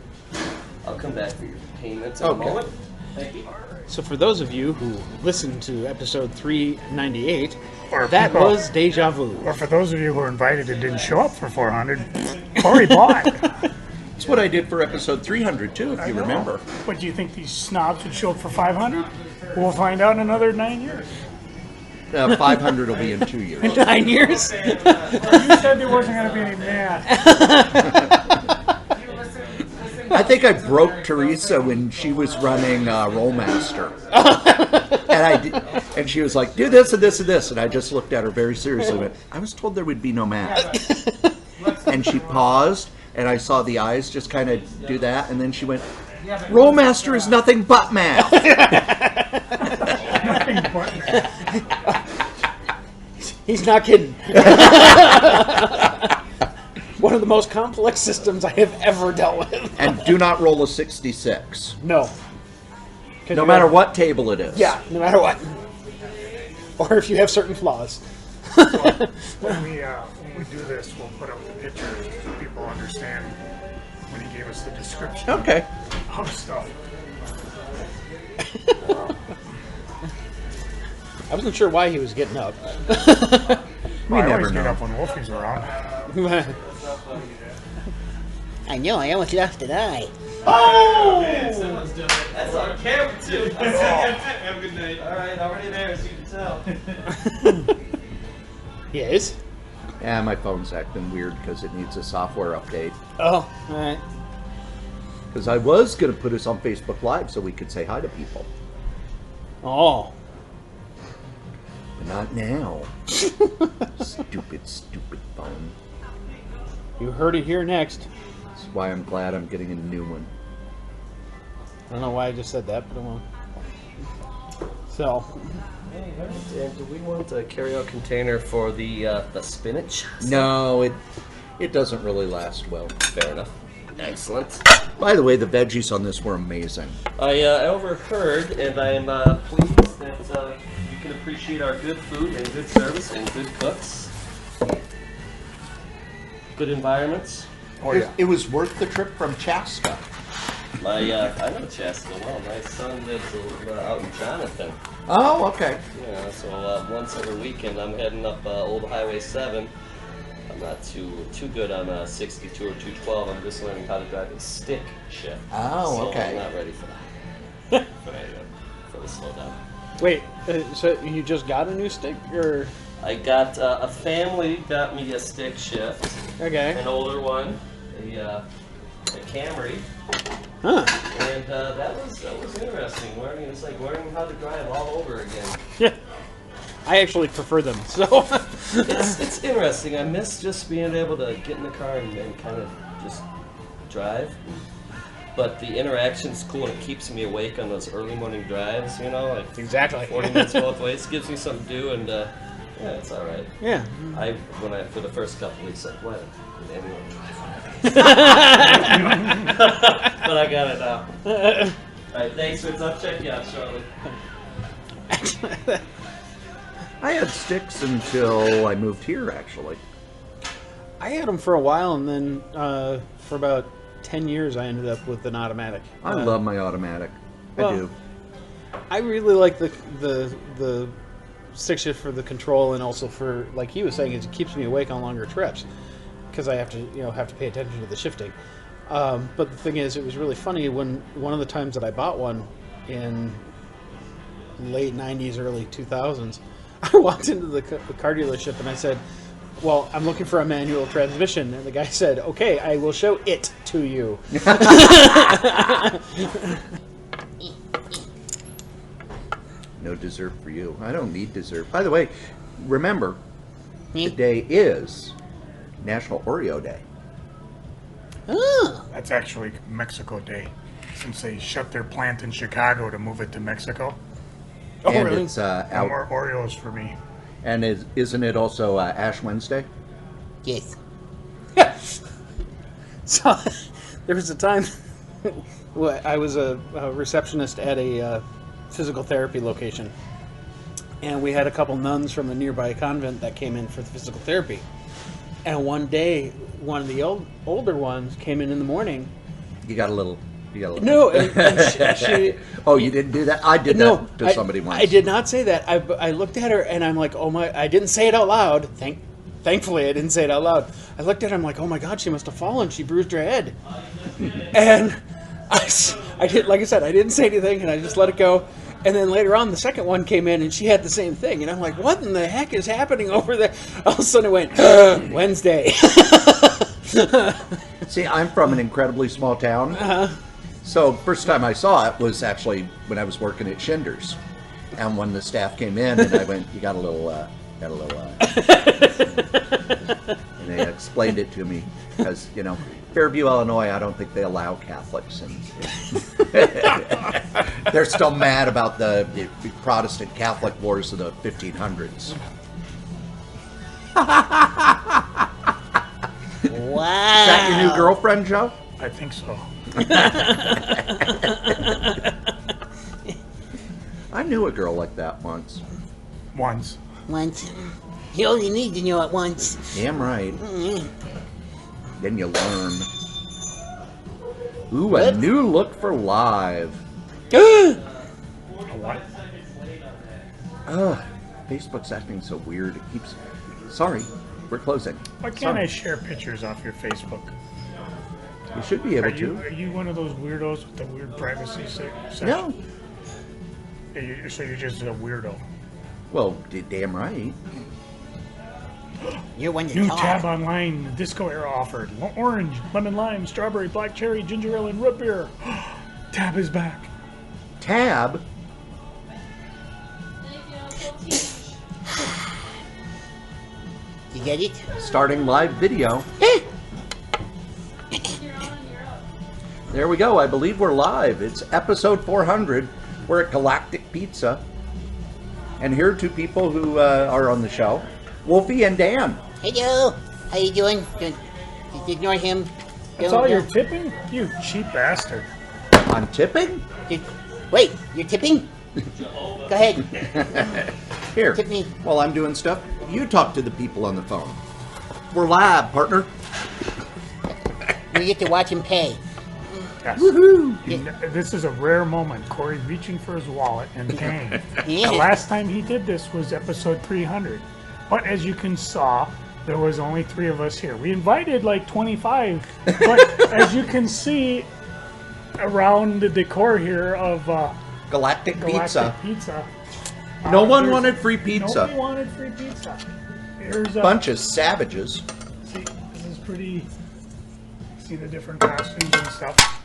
[SPEAKER 5] I'll come back for your payment in a
[SPEAKER 3] Okay.
[SPEAKER 5] moment. Thank you.
[SPEAKER 4] So for those of you who listened to episode 398,
[SPEAKER 2] Or
[SPEAKER 4] that
[SPEAKER 2] people-
[SPEAKER 4] was Deja Vu.
[SPEAKER 2] Or for those of you who were invited and didn't show up for 400, Cory bought.
[SPEAKER 3] That's what I did for episode 300 too, if
[SPEAKER 2] I
[SPEAKER 3] you
[SPEAKER 2] know.
[SPEAKER 3] remember.
[SPEAKER 2] But do you think these snobs would show up for 500? We'll find out in another 9 years.
[SPEAKER 3] 500 will be in 2 years.
[SPEAKER 4] 9 years?
[SPEAKER 2] Well, you said there wasn't going to be any math.
[SPEAKER 3] I think I broke Teresa when she was running Rollmaster. And she was like, do this and this and this. And I just looked at her very seriously and went, I was told there would be no math. And she paused, and I saw the eyes just kind of do that. And then she went, Rollmaster is nothing but math.
[SPEAKER 2] Nothing but math.
[SPEAKER 4] He's not kidding. One of the most complex systems I have ever dealt with.
[SPEAKER 3] And do not roll a 66.
[SPEAKER 4] No.
[SPEAKER 3] No matter what table it is.
[SPEAKER 4] Yeah, no matter what. Or if you have certain flaws.
[SPEAKER 2] When we do this, we'll put up the pictures so people understand when he gave us the description
[SPEAKER 3] Okay.
[SPEAKER 2] of stuff.
[SPEAKER 4] I wasn't sure why he was getting up.
[SPEAKER 2] Well, I
[SPEAKER 3] never
[SPEAKER 2] always get
[SPEAKER 3] know.
[SPEAKER 2] up when Wolfie's around.
[SPEAKER 6] I know, I almost lost an eye.
[SPEAKER 5] That's on camera too. Have a good night. All right, already there, as you can tell.
[SPEAKER 4] Yes?
[SPEAKER 3] Yeah, my phone's acting weird because it needs a software update.
[SPEAKER 4] Oh, alright.
[SPEAKER 3] Because I was going to put us on Facebook Live so we could say hi to people.
[SPEAKER 4] Oh.
[SPEAKER 3] But not now. Stupid phone.
[SPEAKER 4] You heard it here next.
[SPEAKER 3] That's why I'm glad I'm getting a new one.
[SPEAKER 4] I don't know why I just said that, but I won't. So,
[SPEAKER 5] And do we want a carry-out container for the spinach?
[SPEAKER 3] No, it doesn't really last well.
[SPEAKER 5] Fair enough. Excellent.
[SPEAKER 3] By the way, the veggies on this were amazing.
[SPEAKER 5] I overheard, and I am pleased that you can appreciate our good food and good service and good cooks. Good environments.
[SPEAKER 2] Oh, yeah.
[SPEAKER 3] It was worth the trip from Chaska.
[SPEAKER 5] I know Chaska well. My son lives out in Jonathan.
[SPEAKER 3] Oh, okay.
[SPEAKER 5] Yeah, so once every weekend I'm heading up Old Highway 7. I'm not too good on 62 or 212. I'm just learning how to drive a stick shift.
[SPEAKER 3] Oh,
[SPEAKER 5] so
[SPEAKER 3] okay.
[SPEAKER 5] I'm not ready for that. for the slowdown.
[SPEAKER 4] wait, so you just got a new stick, or?
[SPEAKER 5] I got a family got me a stick shift,
[SPEAKER 4] Okay.
[SPEAKER 5] an older one, a Camry,
[SPEAKER 4] Huh.
[SPEAKER 5] and that was interesting. It's like learning how to drive all over again.
[SPEAKER 4] Yeah. I actually prefer them, so.
[SPEAKER 5] It's interesting. I miss just being able to get in the car and kind of just drive. But the interaction's cool and it keeps me awake on those early morning drives, you know, like
[SPEAKER 4] Exactly.
[SPEAKER 5] 40 minutes both ways. Gives me something to do, and yeah, it's all right.
[SPEAKER 4] Yeah.
[SPEAKER 5] For the first couple of weeks, like, what? Did anyone drive one? But I got it now. All right, thanks, Fitz. I'll check you out shortly.
[SPEAKER 3] I had sticks until I moved here, actually.
[SPEAKER 4] I had them for a while, and then for about 10 years, I ended up with an automatic.
[SPEAKER 3] I love my automatic. I
[SPEAKER 4] well,
[SPEAKER 3] do.
[SPEAKER 4] I really like the stick shift for the control, and also for, like he was saying, it keeps me awake on longer trips because I have to pay attention to the shifting. But the thing is, it was really funny when one of the times that I bought one in late 90s, early 2000s, I walked into the car dealership and I said, well, I'm looking for a manual transmission. And the guy said, okay, I will show it to you.
[SPEAKER 3] No dessert for you. I don't need dessert. By the way, remember,
[SPEAKER 6] Hmm?
[SPEAKER 3] today is National Oreo Day.
[SPEAKER 6] Oh,
[SPEAKER 2] That's actually Mexico Day, since they shut their plant in Chicago to move it to Mexico.
[SPEAKER 4] Oh,
[SPEAKER 3] And
[SPEAKER 4] really?
[SPEAKER 3] it's
[SPEAKER 2] No
[SPEAKER 3] out.
[SPEAKER 2] more Oreos for me.
[SPEAKER 3] And isn't it also Ash Wednesday?
[SPEAKER 6] yes.
[SPEAKER 4] So there was a time I was a receptionist at a physical therapy location, and we had a couple nuns from a nearby convent that came in for the physical therapy. And one day, one of the older ones came in the morning.
[SPEAKER 3] You got a little.
[SPEAKER 4] No, and she
[SPEAKER 3] Oh, you didn't do that? I did that to somebody once.
[SPEAKER 4] I did not say that. I looked at her and I'm like, oh my! I didn't say it out loud. Thankfully, I didn't say it out loud. I looked at her. I'm like, oh my God, she must have fallen. She bruised her head. And I did, like I said, I didn't say anything, and I just let it go. And then later on, the second one came in, and she had the same thing. And I'm like, what in the heck is happening over there? All of a sudden, it went, Wednesday.
[SPEAKER 3] See, I'm from an incredibly small town. So first time I saw it was actually when I was working at Schindler's. And when the staff came in, and I went, you got a little, and they explained it to me. Because, you know, Fairview, Illinois, I don't think they allow Catholics. And they're still mad about the Protestant Catholic wars of the 1500s.
[SPEAKER 6] Wow.
[SPEAKER 3] Is that your new girlfriend, Joe?
[SPEAKER 2] I think so.
[SPEAKER 3] I knew a girl like that once.
[SPEAKER 2] Once.
[SPEAKER 6] Once. You only need to know it once.
[SPEAKER 3] Damn right. Then you learn. Ooh, a new look for live.
[SPEAKER 2] A what?
[SPEAKER 3] Ugh, Facebook's acting so weird. It keeps... Sorry, we're closing.
[SPEAKER 2] Why can't I share pictures off your Facebook?
[SPEAKER 3] You should be able
[SPEAKER 2] Are
[SPEAKER 3] to.
[SPEAKER 2] you one of those weirdos with the weird privacy section?
[SPEAKER 3] No.
[SPEAKER 2] So you're just a weirdo.
[SPEAKER 3] Well, damn right.
[SPEAKER 6] You're one to
[SPEAKER 2] New
[SPEAKER 6] talk.
[SPEAKER 2] tab online, the disco era offered. Orange, lemon lime, strawberry, black cherry, ginger ale, and root beer. Tab is back.
[SPEAKER 3] Tab?
[SPEAKER 6] You get it?
[SPEAKER 3] Starting live video. There we go. I believe we're live. It's episode 400. We're at Galactic Pizza. And here are two people who are on the show. Wolfie and Dan.
[SPEAKER 6] Hello. How you doing? Just ignore him.
[SPEAKER 2] That's all you're tipping? You cheap bastard.
[SPEAKER 3] I'm tipping?
[SPEAKER 6] Wait, you're tipping? Go ahead.
[SPEAKER 3] Here.
[SPEAKER 6] Tip me.
[SPEAKER 3] While I'm doing stuff, you talk to the people on the phone. We're live, partner.
[SPEAKER 6] You get to watch him pay.
[SPEAKER 2] Yes.
[SPEAKER 3] Woohoo!
[SPEAKER 2] This is a rare moment. Corey reaching for his wallet and paying.
[SPEAKER 6] Yeah.
[SPEAKER 2] The last time he did this was episode 300. But as you can saw, there was only 3 of us here. We invited like 25. But as you can see around the decor here of
[SPEAKER 3] Galactic Pizza.
[SPEAKER 2] Pizza.
[SPEAKER 3] No one
[SPEAKER 2] there's-
[SPEAKER 3] wanted free pizza.
[SPEAKER 2] Nobody wanted free pizza. Here's a
[SPEAKER 3] Bunch of savages.
[SPEAKER 2] See, this is pretty. See the different costumes and stuff.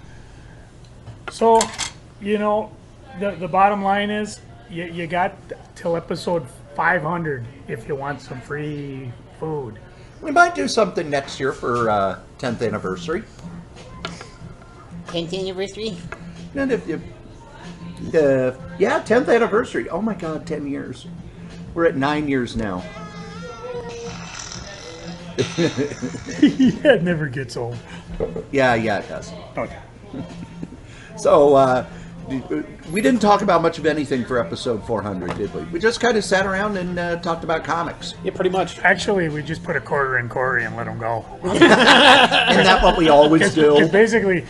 [SPEAKER 2] So, you know, the bottom line is you got till episode 500 if you want some free food.
[SPEAKER 3] We might do something next year for 10th anniversary.
[SPEAKER 6] 10th anniversary?
[SPEAKER 3] And if you, yeah, 10th anniversary. Oh my God, 10 years. We're at 9 years now.
[SPEAKER 2] Yeah, it never gets old.
[SPEAKER 3] Yeah, it does.
[SPEAKER 2] Okay.
[SPEAKER 3] So, we didn't talk about much of anything for episode 400, did we? We just kind of sat around and talked about comics.
[SPEAKER 4] Yeah, pretty much.
[SPEAKER 2] Actually, we just put a quarter in Corey and let him go.
[SPEAKER 3] Isn't that what we always
[SPEAKER 2] 'Cause
[SPEAKER 3] do?
[SPEAKER 2] basically,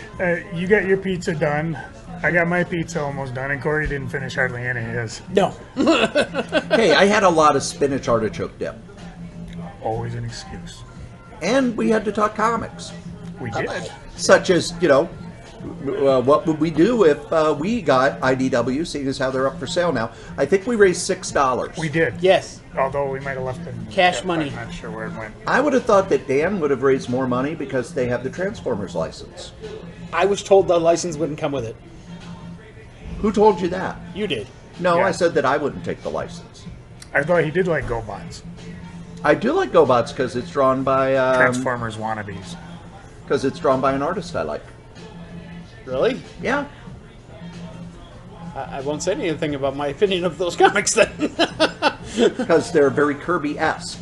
[SPEAKER 2] you got your pizza done. I got my pizza almost done, and Corey didn't finish hardly any of his.
[SPEAKER 4] No.
[SPEAKER 3] Hey, I had a lot of spinach artichoke dip.
[SPEAKER 2] Always an excuse.
[SPEAKER 3] And we had to talk comics.
[SPEAKER 2] We did.
[SPEAKER 3] Such as, you know, what would we do if we got IDW, seeing as how they're up for sale now? I think we raised $6.
[SPEAKER 2] We did.
[SPEAKER 4] Yes.
[SPEAKER 2] Although we might have left it in
[SPEAKER 4] Cash
[SPEAKER 2] the
[SPEAKER 4] money.
[SPEAKER 2] I'm not sure where it went.
[SPEAKER 3] I would have thought that Dan would have raised more money because they have the Transformers license.
[SPEAKER 4] I was told the license wouldn't come with it.
[SPEAKER 3] Who told you that?
[SPEAKER 4] You did.
[SPEAKER 3] No,
[SPEAKER 2] Yeah.
[SPEAKER 3] I said that I wouldn't take the license.
[SPEAKER 2] I thought he did like GoBots.
[SPEAKER 3] I do like GoBots because it's drawn by
[SPEAKER 2] Transformers wannabes.
[SPEAKER 3] because it's drawn by an artist I like.
[SPEAKER 4] Really?
[SPEAKER 3] Yeah.
[SPEAKER 4] I won't say anything about my opinion of those comics then.
[SPEAKER 3] Because they're very Kirby-esque.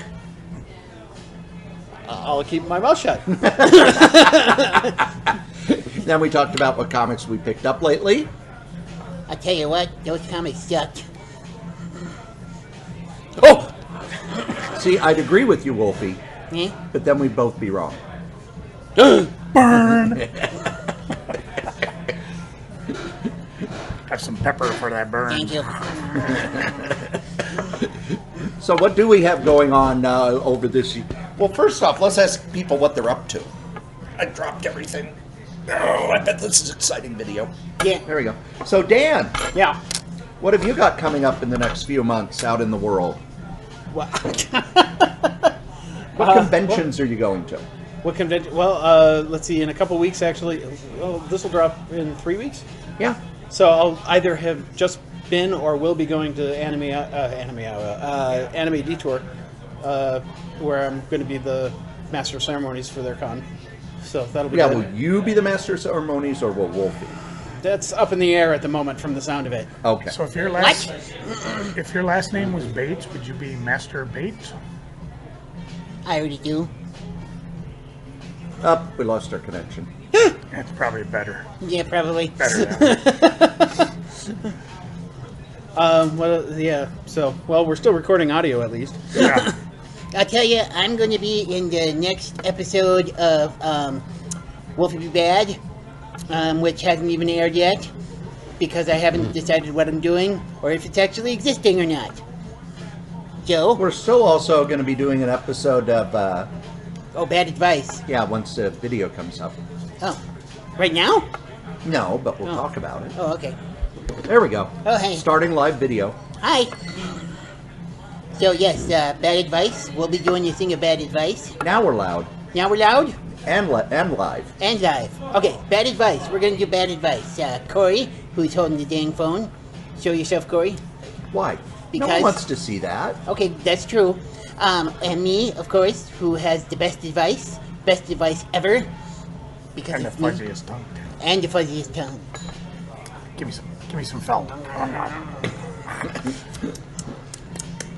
[SPEAKER 4] I'll keep my mouth shut.
[SPEAKER 3] Then we talked about what comics we picked up lately.
[SPEAKER 6] I'll tell you what, those comics sucked.
[SPEAKER 3] Oh! See, I'd agree with you, Wolfie,
[SPEAKER 6] Eh?
[SPEAKER 3] but then we'd both be wrong.
[SPEAKER 2] Burn! Have some pepper for that burn.
[SPEAKER 6] Thank you.
[SPEAKER 3] So what do we have going on over this year? Well, first off, let's ask people what they're up to. I dropped everything. Oh, I bet this is an exciting video.
[SPEAKER 6] Yeah.
[SPEAKER 3] There we go. So, Dan,
[SPEAKER 4] Yeah.
[SPEAKER 3] what have you got coming up in the next few months out in the world?
[SPEAKER 4] What?
[SPEAKER 3] What conventions are you going to?
[SPEAKER 4] What convention? Well, let's see. In a couple weeks, actually. Well, this will drop in 3 weeks.
[SPEAKER 3] Yeah.
[SPEAKER 4] So I'll either have just been or will be going to Anime Detour, where I'm going to be the master of ceremonies for their con. So that'll be
[SPEAKER 3] Yeah,
[SPEAKER 4] good.
[SPEAKER 3] will you be the master of ceremonies or will Wolfie?
[SPEAKER 4] That's up in the air at the moment from the sound of it.
[SPEAKER 3] Okay.
[SPEAKER 2] So if your last name was Bates, would you be Master Bates?
[SPEAKER 6] I already do.
[SPEAKER 3] Up, we lost our connection.
[SPEAKER 2] That's probably better.
[SPEAKER 6] Yeah, probably.
[SPEAKER 2] Better than
[SPEAKER 4] Well, yeah. So, well, we're still recording audio at least.
[SPEAKER 2] yeah.
[SPEAKER 6] I'll tell you, I'm going to be in the next episode of Wolfie Be Bad, which hasn't even aired yet, because I haven't decided what I'm doing, or if it's actually existing or not. Joe?
[SPEAKER 3] We're still also going to be doing an episode of,
[SPEAKER 6] Oh, Bad Advice.
[SPEAKER 3] yeah, once the video comes up.
[SPEAKER 6] Oh, right now?
[SPEAKER 3] No, but we'll
[SPEAKER 6] Oh.
[SPEAKER 3] talk about it.
[SPEAKER 6] Oh, okay.
[SPEAKER 3] There we go.
[SPEAKER 6] Oh, hey.
[SPEAKER 3] Starting live video.
[SPEAKER 6] Hi. So, yes, Bad Advice. We'll be doing a thing of Bad Advice.
[SPEAKER 3] Now we're loud
[SPEAKER 6] Now we're loud?
[SPEAKER 3] and live.
[SPEAKER 6] And live. Okay, Bad Advice. We're going to do Bad Advice. Cory, who's holding the dang phone. Show yourself, Cory.
[SPEAKER 3] Why? No
[SPEAKER 6] Because-
[SPEAKER 3] one wants to see that.
[SPEAKER 6] Okay, that's true. And me, of course, who has the best advice ever. Because
[SPEAKER 2] And the
[SPEAKER 6] it's me.
[SPEAKER 2] fuzziest tongue.
[SPEAKER 6] And the fuzziest tongue.
[SPEAKER 2] Give me some felt.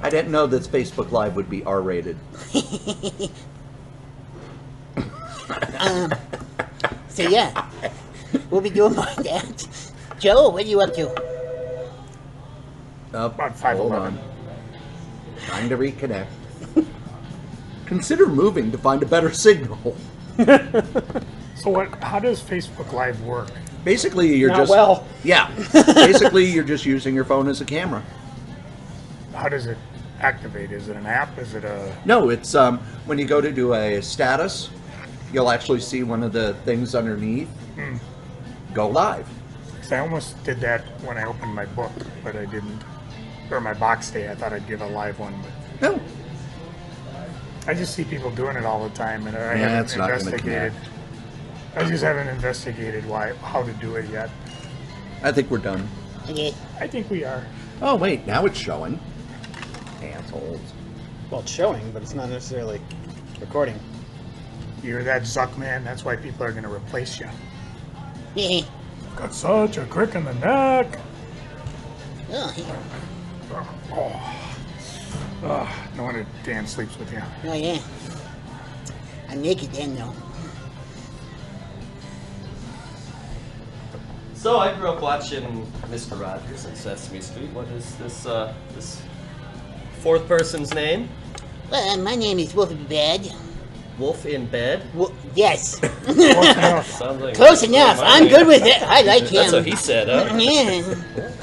[SPEAKER 3] I didn't know that Facebook Live would be R-rated.
[SPEAKER 6] So yeah, we'll be doing more of that. Joe, what are you up to?
[SPEAKER 2] About
[SPEAKER 3] Hold
[SPEAKER 2] 5'11".
[SPEAKER 3] on. Trying to reconnect. Consider moving to find a better signal.
[SPEAKER 2] So what? How does Facebook Live work?
[SPEAKER 3] Basically, you're
[SPEAKER 4] Not
[SPEAKER 3] just
[SPEAKER 4] well.
[SPEAKER 3] Yeah. Basically, you're just using your phone as a camera.
[SPEAKER 2] How does it activate? Is it an app? Is it a?
[SPEAKER 3] No, it's when you go to do a status, you'll actually see one of the things underneath. Go live.
[SPEAKER 2] 'Cause I almost did that when I opened my book, but I didn't. Or my box day. I thought I'd give a live one, but
[SPEAKER 3] No.
[SPEAKER 2] I just see people doing it all the time, and I
[SPEAKER 3] Yeah, it's
[SPEAKER 2] haven't
[SPEAKER 3] not gonna
[SPEAKER 2] investigated. I just haven't investigated how to do it yet.
[SPEAKER 3] I think we're done.
[SPEAKER 6] Okay.
[SPEAKER 2] I think we are.
[SPEAKER 3] Oh wait, now it's showing. Assholes.
[SPEAKER 4] Well, it's showing, but it's not necessarily recording.
[SPEAKER 2] You hear that, Zuck man? That's why people are going to replace you.
[SPEAKER 6] Yeah.
[SPEAKER 2] Got such a crick in the neck.
[SPEAKER 6] Oh,
[SPEAKER 2] No wonder Dan sleeps with you.
[SPEAKER 6] oh yeah. I'm naked then, though.
[SPEAKER 5] So I grew up watching Mr. Rogers and Sesame Street. What is this fourth person's name?
[SPEAKER 6] Well, my name is Wolfie Be Bad.
[SPEAKER 5] Wolf in bed.
[SPEAKER 6] Yes.
[SPEAKER 2] Close enough.
[SPEAKER 5] Sounds like
[SPEAKER 6] Close enough. I'm good with it. I like him.
[SPEAKER 5] That's what he said, huh?
[SPEAKER 6] Yeah.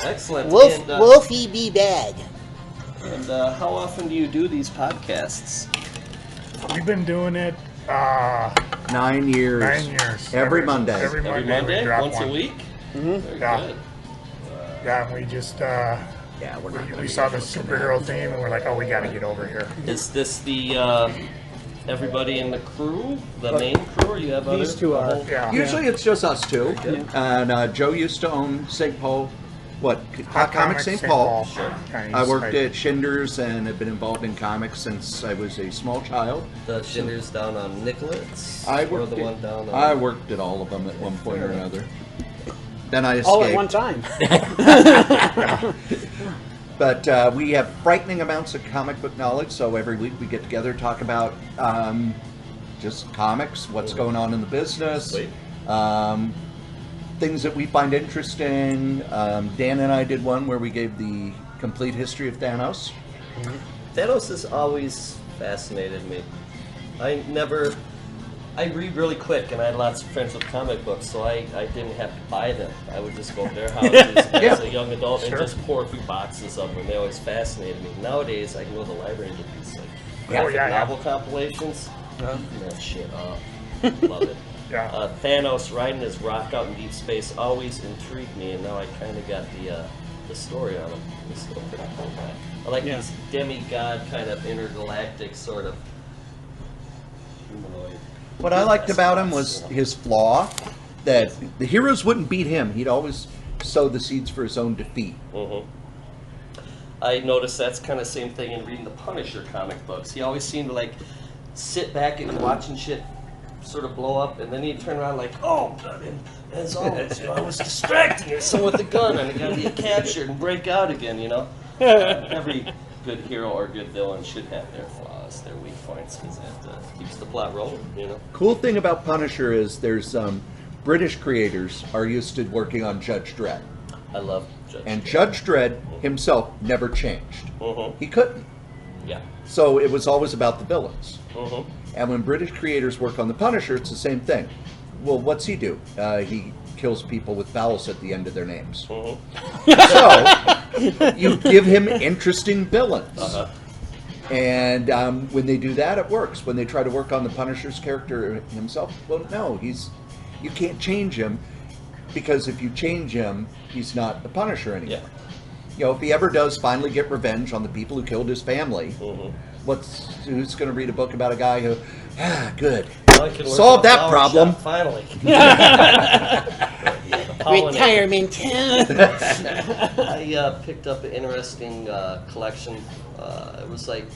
[SPEAKER 5] Excellent.
[SPEAKER 6] Wolfie Be Bad.
[SPEAKER 5] And how often do you do these podcasts?
[SPEAKER 2] We've been doing it
[SPEAKER 3] 9 years.
[SPEAKER 2] 9 years.
[SPEAKER 3] Every Monday.
[SPEAKER 2] Every
[SPEAKER 5] Every
[SPEAKER 2] Monday,
[SPEAKER 5] Monday,
[SPEAKER 2] we drop
[SPEAKER 5] once
[SPEAKER 2] one.
[SPEAKER 5] a week. Very
[SPEAKER 2] Yeah.
[SPEAKER 5] good.
[SPEAKER 2] Yeah, and we just
[SPEAKER 3] Yeah, we're not.
[SPEAKER 2] we saw the superhero theme and we're like, oh, we got to get over here.
[SPEAKER 5] Is this the everybody in the crew, the main crew, or you have
[SPEAKER 4] These
[SPEAKER 5] other?
[SPEAKER 4] two are.
[SPEAKER 2] Yeah.
[SPEAKER 3] Usually it's just us two. And Joe used to own St. Paul, Hot Comics St. Paul.
[SPEAKER 2] Sure.
[SPEAKER 3] I worked at Schindler's and have been involved in comics since I was a small child.
[SPEAKER 5] The Schindler's down on Nicollet's?
[SPEAKER 3] I
[SPEAKER 5] or
[SPEAKER 3] worked
[SPEAKER 5] the one down on...
[SPEAKER 3] I worked at all of them at one point or another. Then I escaped.
[SPEAKER 4] All at one time.
[SPEAKER 3] But we have frightening amounts of comic book knowledge, so every week we get together, talk about just comics, what's going on in the business,
[SPEAKER 5] Sweet.
[SPEAKER 3] things that we find interesting. Dan and I did one where we gave the complete history of Thanos.
[SPEAKER 5] Thanos has always fascinated me. I read really quick, and I had lots of friends with comic books, so I didn't have to buy them. I would just go to their houses as a young adult and just pour through boxes of them, and they always fascinated me. Nowadays, I can go to the library and get these like graphic novel compilations. That shit up. Love it.
[SPEAKER 2] Yeah.
[SPEAKER 5] Thanos riding his rock out in deep space always intrigued me, and now I kind of got the story on him. He's still a pretty cool guy. I like these demigod kind of intergalactic sort of humanoid.
[SPEAKER 3] What I liked about him was his flaw, that the heroes wouldn't beat him. He'd always sow the seeds for his own defeat.
[SPEAKER 5] Mm-hmm. I noticed that's kind of the same thing in reading the Punisher comic books. He always seemed to like sit back and watching shit sort of blow up, and then he'd turn around like, oh, and as always, I was distracting someone with a gun, and I got to get captured and break out again, Every good hero or good villain should have their flaws, their weak points, because that keeps the plot rolling,
[SPEAKER 3] Cool thing about Punisher is there's British creators are used to working on Judge Dredd.
[SPEAKER 5] I love Judge
[SPEAKER 3] And
[SPEAKER 5] Dredd.
[SPEAKER 3] Judge Dredd himself never changed. He couldn't.
[SPEAKER 5] Yeah.
[SPEAKER 3] So it was always about the villains.
[SPEAKER 5] Mm-hmm.
[SPEAKER 3] And when British creators work on the Punisher, it's the same thing. Well, what's he do? He kills people with vowels at the end of their names. So you give him interesting villains. And when they do that, it works. When they try to work on the Punisher's character himself, well, no, you can't change him, because if you change him, he's not the Punisher anymore.
[SPEAKER 5] Yeah.
[SPEAKER 3] If he ever does finally get revenge on the people who killed his family, who's going to read a book about a guy who, good, solve that problem.
[SPEAKER 5] Shop, finally.
[SPEAKER 6] Retirement.
[SPEAKER 5] I picked up an interesting collection. It was like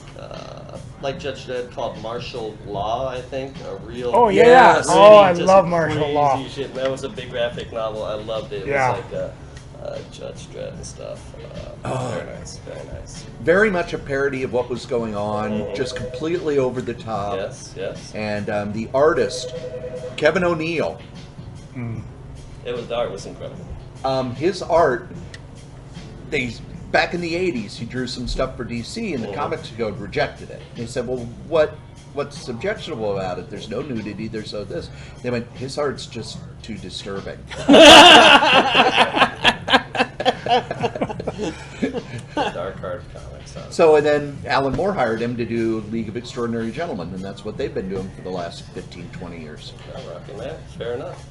[SPEAKER 5] Judge Dredd, called Martial Law, I think. A real.
[SPEAKER 2] Oh yeah.
[SPEAKER 5] Yes,
[SPEAKER 2] I
[SPEAKER 5] just
[SPEAKER 2] love martial law.
[SPEAKER 5] Shit. That was a big graphic novel. I loved it. It was like Judge Dredd and stuff. Very nice. Very nice.
[SPEAKER 3] Very much a parody of what was going on, just completely over the top.
[SPEAKER 5] Yes. Yes.
[SPEAKER 3] And the artist, Kevin O'Neill.
[SPEAKER 5] The art was incredible.
[SPEAKER 3] His art, back in the 80s, he drew some stuff for DC, and the Comics Code rejected it. They said, well, what's objectionable about it? There's no nudity, there's no this. They went, his art's just too disturbing.
[SPEAKER 5] Dark art comics.
[SPEAKER 3] So, and then Alan Moore hired him to do League of Extraordinary Gentlemen, and that's what they've been doing for the last 15, 20 years.
[SPEAKER 5] I'm rocking that. Fair enough.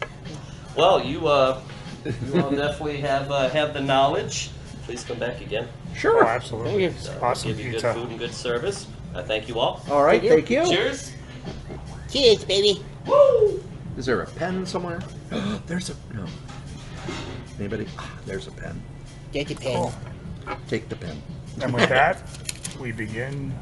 [SPEAKER 5] Well, you all definitely have the knowledge. Please come back again.
[SPEAKER 3] Sure.
[SPEAKER 2] Oh, absolutely. Awesome
[SPEAKER 5] Give you
[SPEAKER 2] pizza.
[SPEAKER 5] good food and good service. I thank you all.
[SPEAKER 3] All right, thank you.
[SPEAKER 5] Cheers.
[SPEAKER 6] Cheers, baby.
[SPEAKER 5] Woo!
[SPEAKER 3] Is there a pen somewhere? There's no. Anybody? There's a pen.
[SPEAKER 6] Get your pen.
[SPEAKER 3] Take the pen.
[SPEAKER 2] And with that, we begin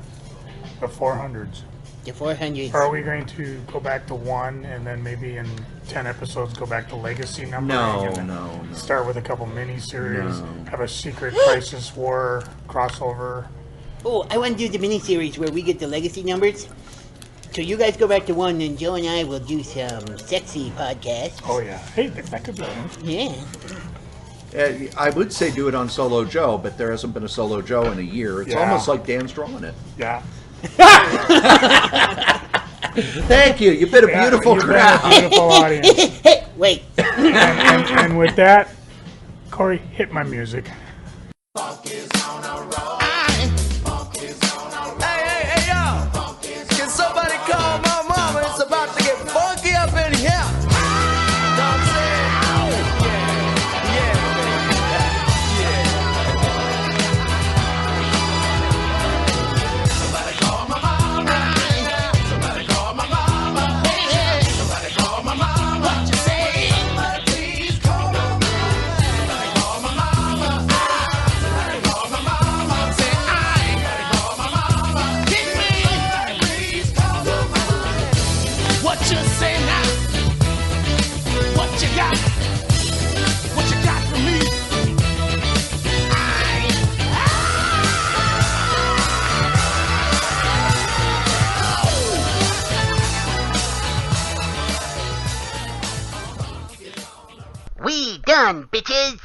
[SPEAKER 2] the 400s.
[SPEAKER 6] The 400s.
[SPEAKER 2] Or are we going to go back to 1 and then maybe in 10 episodes go back to legacy numbering?
[SPEAKER 3] No,
[SPEAKER 2] and then
[SPEAKER 3] no.
[SPEAKER 2] Start with a couple mini-series,
[SPEAKER 3] No.
[SPEAKER 2] have a secret Crisis War crossover.
[SPEAKER 6] Oh, I want to do the miniseries where we get the legacy numbers. So you guys go back to 1, and Joe and I will do some sexy podcasts.
[SPEAKER 2] Oh yeah. Hey, that could be fun.
[SPEAKER 6] Yeah.
[SPEAKER 3] I would say do it on Solo Joe, but there hasn't been a Solo Joe in a year. It's
[SPEAKER 2] Yeah.
[SPEAKER 3] almost like Dan's drawing it.
[SPEAKER 2] Yeah.
[SPEAKER 3] Thank you. You've been a beautiful
[SPEAKER 2] you've been
[SPEAKER 3] crowd.
[SPEAKER 2] a beautiful audience.
[SPEAKER 6] Wait.
[SPEAKER 2] And with that, Cory, hit my music.
[SPEAKER 7] Hey, yo! Can somebody call my mama? It's about to get funky up in here. Know what I'm saying? Somebody call my mama. Somebody call my mama. Somebody call my mama. What you say? Somebody please call my mama. Somebody call my mama. Somebody call my mama. Say somebody call my mama. Get me. Somebody please call my mama. What you say now? What you got? What you got for me?
[SPEAKER 6] We done, bitches.